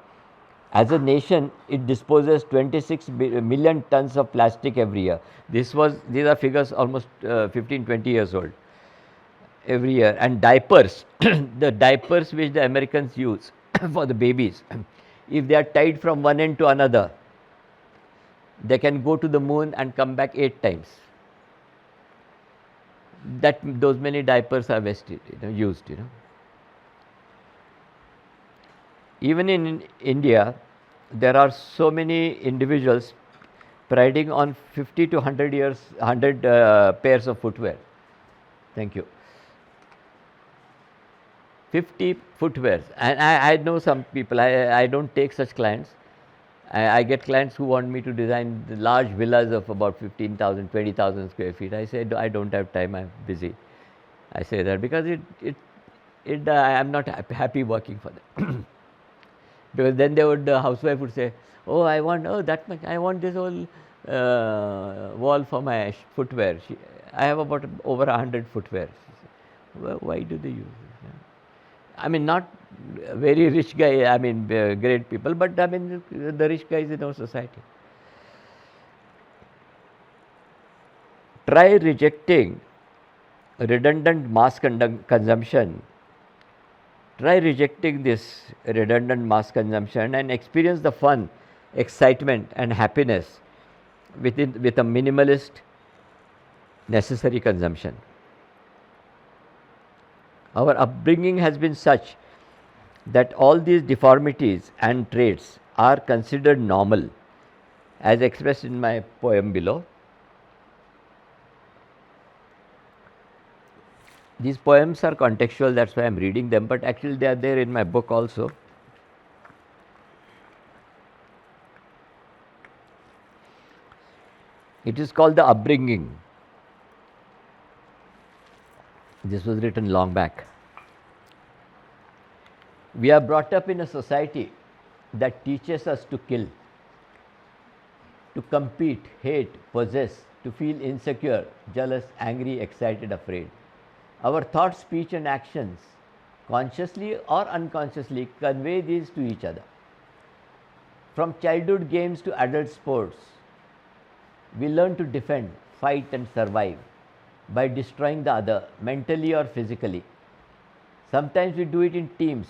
As a nation, it disposes 26 million tons of plastic every year. These are figures almost 15, 20 years old every year. And diapers, the diapers which the Americans use for the babies, if they are tied from one end to another, they can go to the moon and come back 8 times. Those many diapers are wasted, used. Even in India, there are so many individuals priding on 50 to 100 pairs of footwear. Thank you. 50 footwears. And I know some people, I don't take such clients. I get clients who want me to design the large villas of about 15,000, 20,000 square feet. I say, I don't have time, I'm busy. I say that because I'm not happy working for them. Because then the housewife would say, I want that much, I want this whole wall for my footwear. I have about over 100 footwear. Why do they use it? I mean, not very rich guy, I mean, great people, but I mean, the rich guys in our society. Try rejecting redundant mass consumption. Try rejecting this redundant mass consumption and experience the fun, excitement, and happiness with a minimalist, necessary consumption. Our upbringing has been such that all these deformities and traits are considered normal, as expressed in my poem below. These poems are contextual, that's why I am reading them, but actually they are there in my book also. It is called The Upbringing. This was written long back. We are brought up in a society that teaches us to kill, to compete, hate, possess, to feel insecure, jealous, angry, excited, afraid. Our thoughts, speech, and actions, consciously or unconsciously, convey these to each other. From childhood games to adult sports, we learn to defend, fight, and survive by destroying the other, mentally or physically. Sometimes we do it in teams,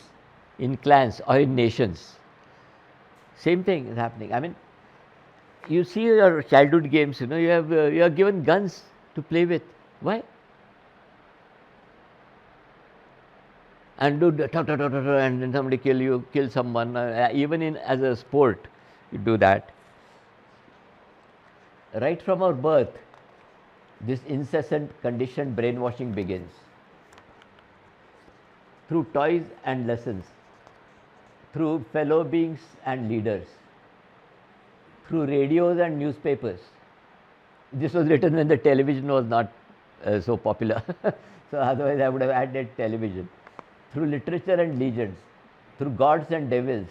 in clans or in nations. Same thing is happening. I mean, you see your childhood games, you are given guns to play with. Why? And do and then somebody kill someone. Even in as a sport, you do that. Right from our birth, this incessant conditioned brainwashing begins through toys and lessons, through fellow beings and leaders, through radios and newspapers. This was written when the television was not so popular. So otherwise I would have added television. Through literature and legends, through gods and devils,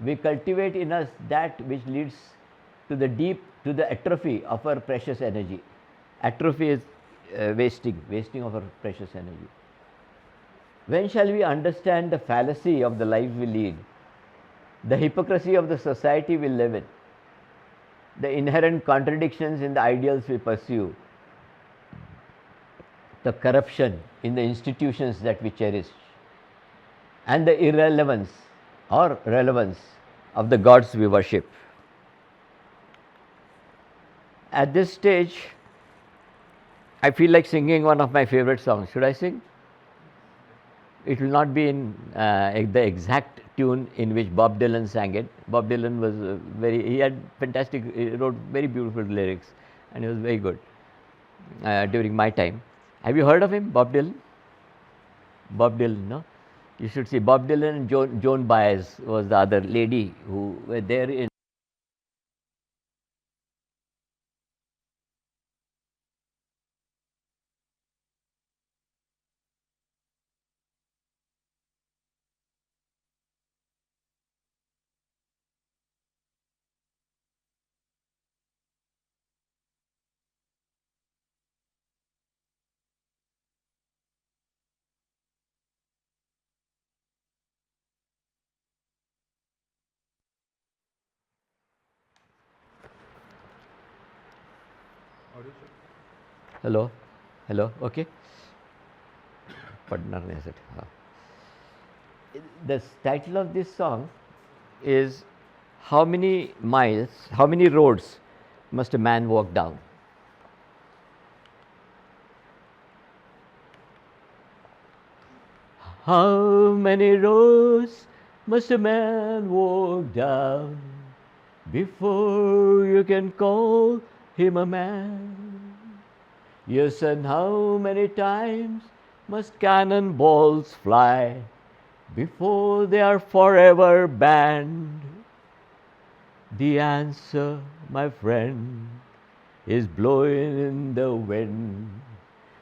we cultivate in us that which leads to the atrophy of our precious energy. Atrophy is wasting of our precious energy. When shall we understand the fallacy of the life we lead, the hypocrisy of the society we live in, the inherent contradictions in the ideals we pursue, the corruption in the institutions that we cherish, and the irrelevance or relevance of the gods we worship? At this stage, I feel like singing one of my favorite songs. Should I sing? It will not be in the exact tune in which Bob Dylan sang it. Bob Dylan was he had fantastic, he wrote very beautiful lyrics, and he was very good during my time. Have you heard of him, Bob Dylan? Bob Dylan, no? You should see. Bob Dylan and Joan Baez was the other lady who were there in. Hello, hello, okay. Partner is it? The title of this song is "How many miles, how many roads must a man walk down?" How many roads must a man walk down before you can call him a man? Yes, and how many times must cannonballs fly before they are forever banned? The answer, my friend, is blowing in the wind.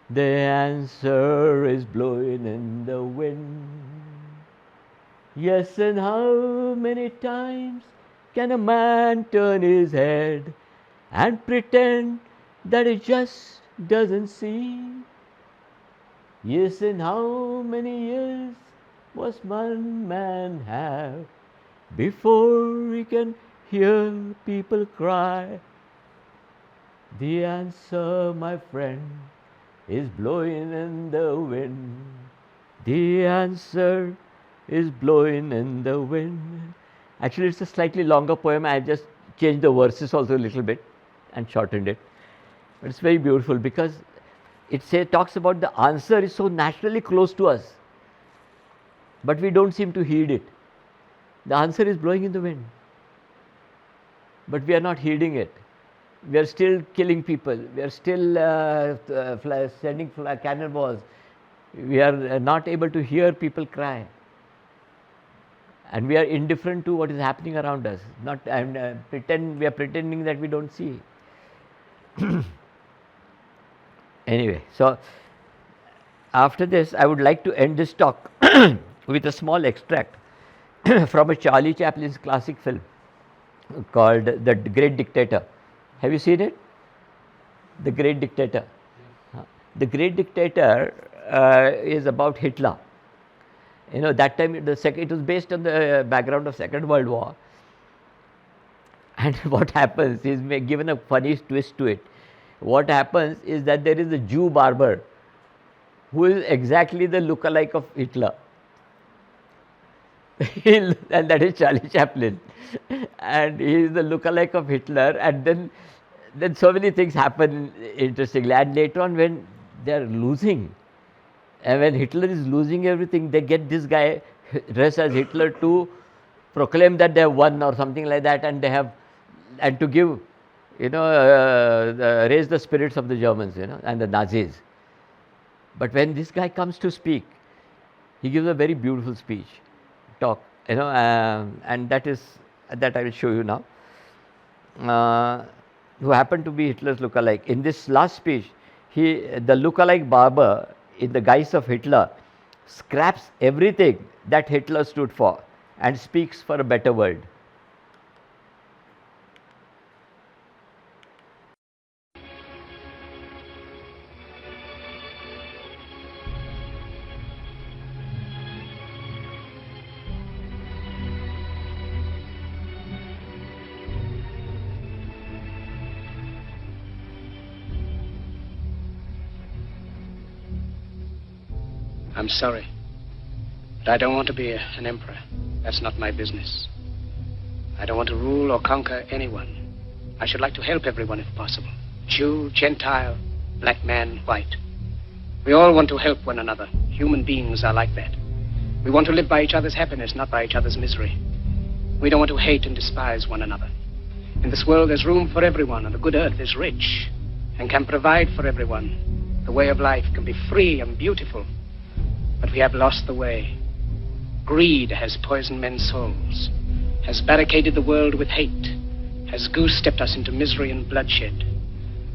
The answer is blowing in the wind. Yes, and how many times can a man turn his head and pretend that he just doesn't see? Yes, and how many years must one man have before he can hear people cry? The answer, my friend, is blowing in the wind. The answer is blowing in the wind. Actually, it's a slightly longer poem. I just changed the verses also a little bit and shortened it. But it's very beautiful because it talks about the answer is so naturally close to us, but we don't seem to heed it. The answer is blowing in the wind, but we are not heeding it. We are still killing people. We are still sending cannonballs. We are not able to hear people cry. And we are indifferent to what is happening around us. We are pretending that we don't see. Anyway, so after this, I would like to end this talk with a small extract from a Charlie Chaplin's classic film called The Great Dictator. Have you seen it? The Great Dictator. The Great Dictator is about Hitler. That time it was based on the background of Second World War. And what happens is given a funny twist to it. What happens is that there is a Jew barber who is exactly the lookalike of Hitler. And that is Charlie Chaplin, and he is the lookalike of Hitler. And then so many things happen interestingly. And later on, when they are losing, and when Hitler is losing everything, they get this guy dressed as Hitler to proclaim that they have won or something like that, and they have, and to give, raise the spirits of the Germans, and the Nazis. But when this guy comes to speak, he gives a very beautiful speech, talk, and that I will show you now. Who happened to be Hitler's lookalike. In this last speech, the lookalike barber, in the guise of Hitler, scraps everything that Hitler stood for and speaks for a better world. I'm sorry, but I don't want to be an emperor. That's not my business. I don't want to rule or conquer anyone. I should like to help everyone if possible. Jew, Gentile, black man, white. We all want to help one another. Human beings are like that. We want to live by each other's happiness, not by each other's misery. We don't want to hate and despise one another. In this world, there's room for everyone, and the good earth is rich and can provide for everyone. The way of life can be free and beautiful. But we have lost the way. Greed has poisoned men's souls, has barricaded the world with hate, has goose-stepped us into misery and bloodshed.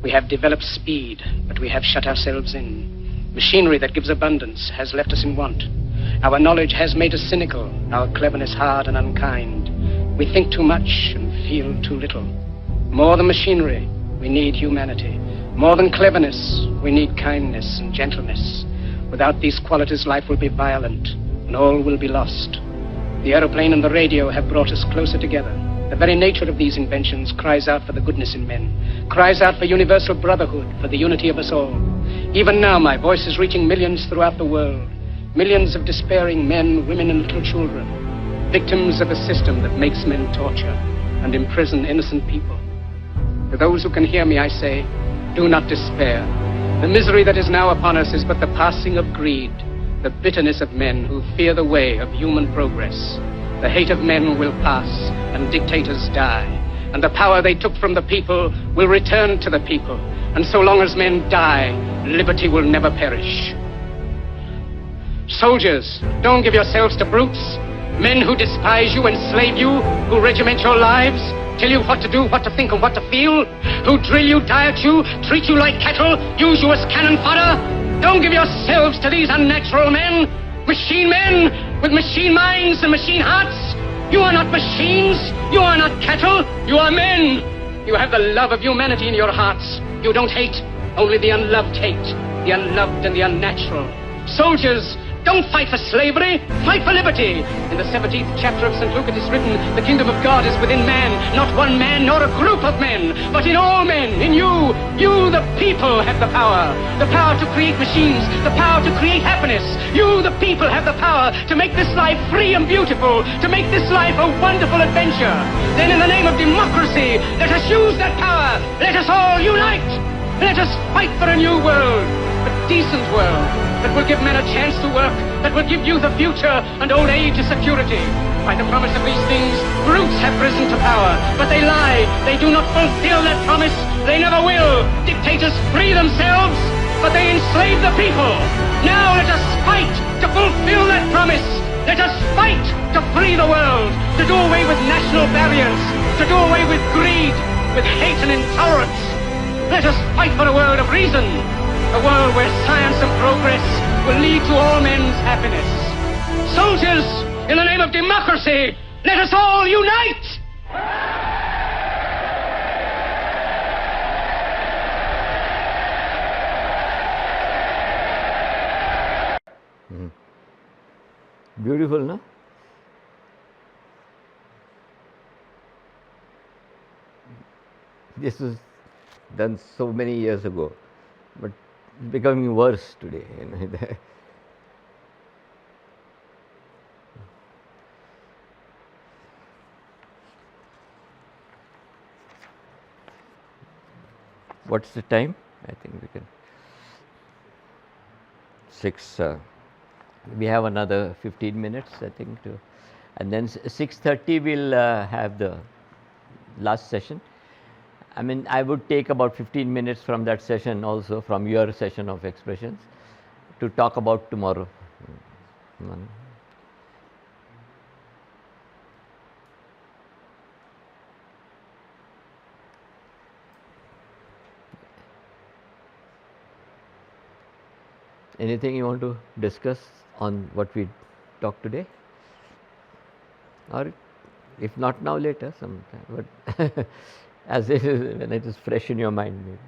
We have developed speed, but we have shut ourselves in. Machinery that gives abundance has left us in want. Our knowledge has made us cynical, our cleverness hard and unkind. We think too much and feel too little. More than machinery, we need humanity. More than cleverness, we need kindness and gentleness. Without these qualities, life will be violent, and all will be lost. The aeroplane and the radio have brought us closer together. The very nature of these inventions cries out for the goodness in men, cries out for universal brotherhood, for the unity of us all. Even now, my voice is reaching millions throughout the world, millions of despairing men, women, and little children, victims of a system that makes men torture and imprison innocent people. To those who can hear me, I say, do not despair. The misery that is now upon us is but the passing of greed, the bitterness of men who fear the way of human progress. The hate of men will pass, and dictators die, and the power they took from the people will return to the people, and so long as men die, liberty will never perish. Soldiers, don't give yourselves to brutes, men who despise you, enslave you, who regiment your lives, tell you what to do, what to think, and what to feel, who drill you, diet you, treat you like cattle, use you as cannon fodder. Don't give yourselves to these unnatural men, machine men with machine minds and machine hearts. You are not machines, you are not cattle, you are men. You have the love of humanity in your hearts. You don't hate, only the unloved hate, the unloved and the unnatural. Soldiers, don't fight for slavery, fight for liberty. In the 17th chapter of St. Luke it is written, the kingdom of God is within man, not one man nor a group of men, but in all men, in you. You, the people, have the power to create machines, the power to create happiness. You, the people, have the power to make this life free and beautiful, to make this life a wonderful adventure. Then in the name of democracy, let us use that power. Let us all unite. Let us fight for a new world, a decent world, that will give men a chance to work, that will give youth a future and old age a security. By the promise of these things, brutes have risen to power, but they lie. They do not fulfill that promise. They never will. Dictators free themselves, but they enslave the people. Now let us fight to fulfill that promise. Let us fight to free the world, to do away with national barriers, to do away with greed, with hate and intolerance. Let us fight for a world of reason, a world where science and progress will lead to all men's happiness. Soldiers, in the name of democracy, let us all unite! Beautiful, no? This was done so many years ago, but it's becoming worse today. What's the time? I think we can. 6. We have another 15 minutes, I think, to, and then 6:30 we'll have the last session. I mean, I would take about 15 minutes from that session also, from your session of expressions, to talk about tomorrow. Anything you want to discuss on what we talked today? Or if not now, later sometime. But as it is, when it is fresh in your mind. Maybe.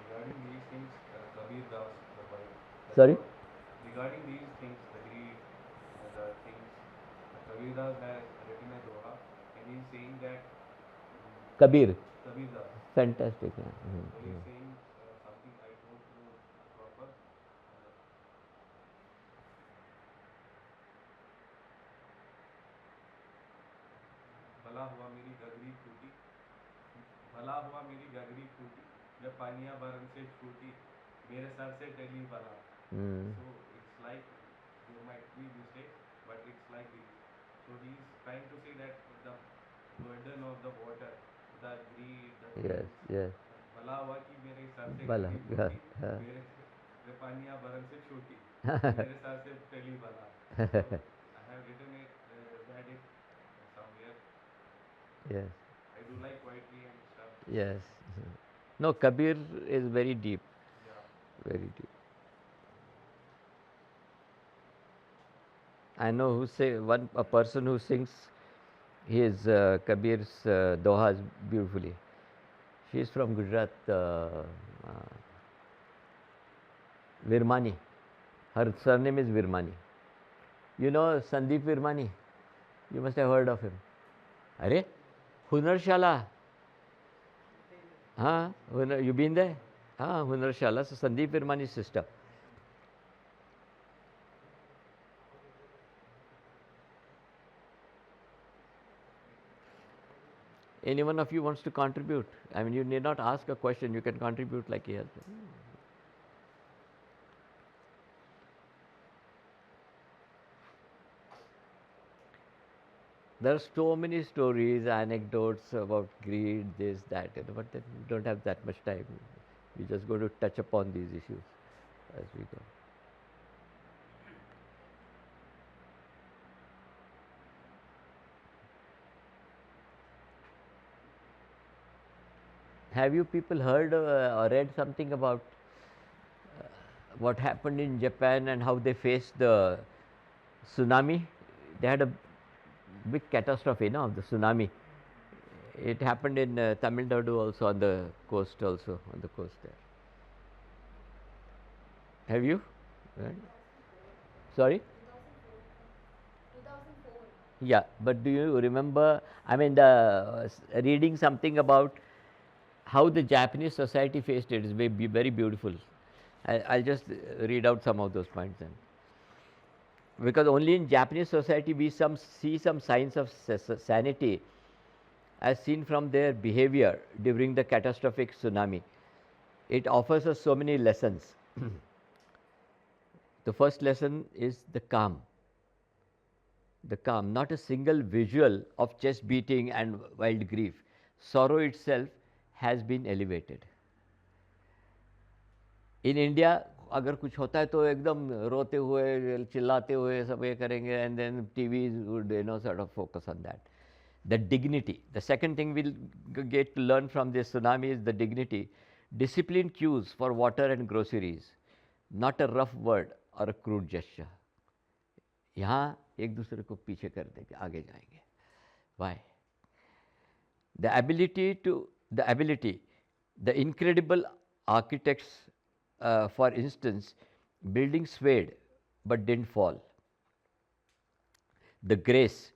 Regarding these things, Kabir Das, the Bari, Sorry? regarding these things, the greed, the things, Kabir Das has written a doha, and he's saying that Kabir. Kabir Das, Fantastic. Yeah. so he's saying something I don't know proper. भला हुआ मेरी गगरी फूटी, भला हुआ मेरी गगरी फूटी, जब पानिया बरन से छूटी, मेरे सर से टली बला. So it's like there might be mistakes, but it's like this. So he's trying to say that the burden of the water, the greed, the Yes, yes. भला हुआ कि मेरे सर से भला, गगरी yeah, फूटी, yeah. मेरे पानिया बरन से छूटी, मेरे सर से टली बला. So I have written it, read it somewhere. Yes, I do like poetry and stuff. yes. No, Kabir is very deep, Yeah. very deep. I know who say a person who sings his Kabir's dohas beautifully. She is from Gujarat, Virmani. Her surname is Virmani. You know Sandeep Virmani? You must have heard of him. Are? Hunarshala. Huh? You been there? Hunarshala. So Sandeep Virmani's sister. Any one of you wants to contribute? I mean, you need not ask a question. You can contribute like he has. There are so many stories, anecdotes about greed, this, that, but then we don't have that much time. We just go to touch upon these issues as we go. Have you people heard or read something about what happened in Japan and how they faced the tsunami? They had a big catastrophe, no, of the tsunami. It happened in Tamil Nadu also, on the coast also, on the coast there. Have you? Right. Sorry? 2004. Yeah, but do you remember, I mean, reading something about how the Japanese society faced it is very beautiful. I'll just read out some of those points then. Because only in Japanese society we see some signs of sanity as seen from their behavior during the catastrophic tsunami. It offers us so many lessons. The first lesson is the calm. The calm, not a single visual of chest beating and wild grief. Sorrow itself has been elevated. In India, अगर कुछ होता है तो एकदम रोते हुए चिल्लाते हुए सब ये करेंगे, and then TVs would sort of focus on that. The dignity. The second thing we'll get to learn from this tsunami is the dignity. Disciplined cues for water and groceries, not a rough word or a crude gesture. यहाँ एक दूसरे को पीछे कर देंगे, आगे जाएंगे. Why? The ability, the incredible architects, for instance, buildings swayed but didn't fall. The grace,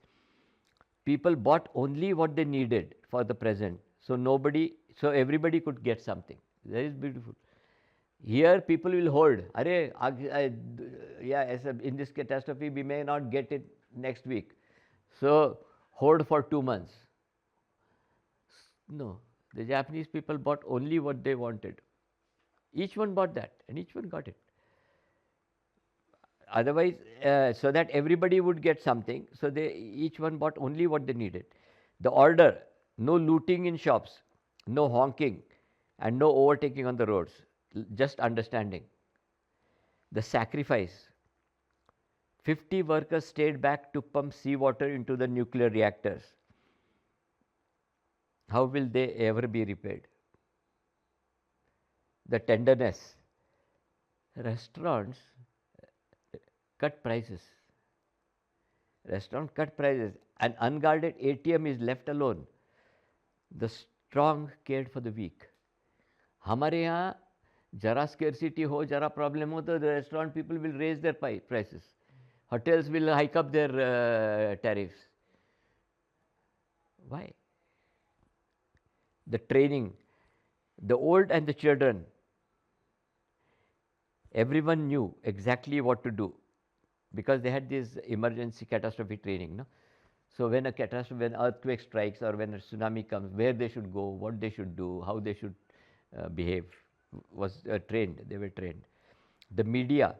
people bought only what they needed for the present, so everybody could get something. That is beautiful. Here people will hold. In this catastrophe we may not get it next week, so hold for 2 months. No, the Japanese people bought only what they wanted. Each one bought that and each one got it. Otherwise, so that everybody would get something, so they each one bought only what they needed. The order: no looting in shops, no honking, and no overtaking on the roads. Just understanding. The sacrifice: 50 workers stayed back to pump seawater into the nuclear reactors. How will they ever be repaid? The tenderness: restaurants cut prices. Restaurant cut prices. An unguarded ATM is left alone. The strong cared for the weak. हमारे यहाँ जरा scarcity हो, जरा problem हो, तो the restaurant people will raise their prices. Hotels will hike up their tariffs. Why? The training, the old and the children, everyone knew exactly what to do because they had this emergency catastrophe training. No? So when a catastrophe, when earthquake strikes or when a tsunami comes, where they should go, what they should do, how they should behave, was trained. They were trained. The media,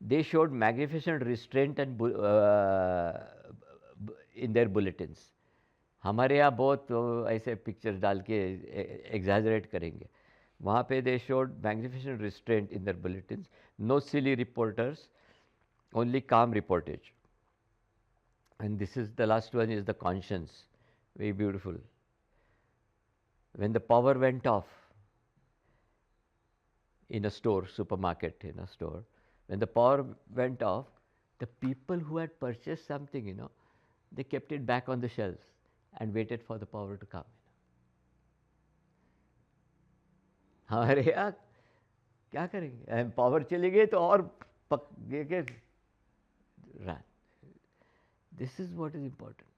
they showed magnificent restraint and in their bulletins. हमारे यहाँ बहुत ऐसे pictures डाल के exaggerate करेंगे. वहाँ पे they showed magnificent restraint in their bulletins. No silly reporters, only calm reportage. And this is the last one, is the conscience. Very beautiful. When the power went off in a store, supermarket, in a store, when the power went off, the people who had purchased something, they kept it back on the shelves and waited for the power to come. हमारे यहाँ क्या करेंगे? Power चली गई तो और run. This is what is important.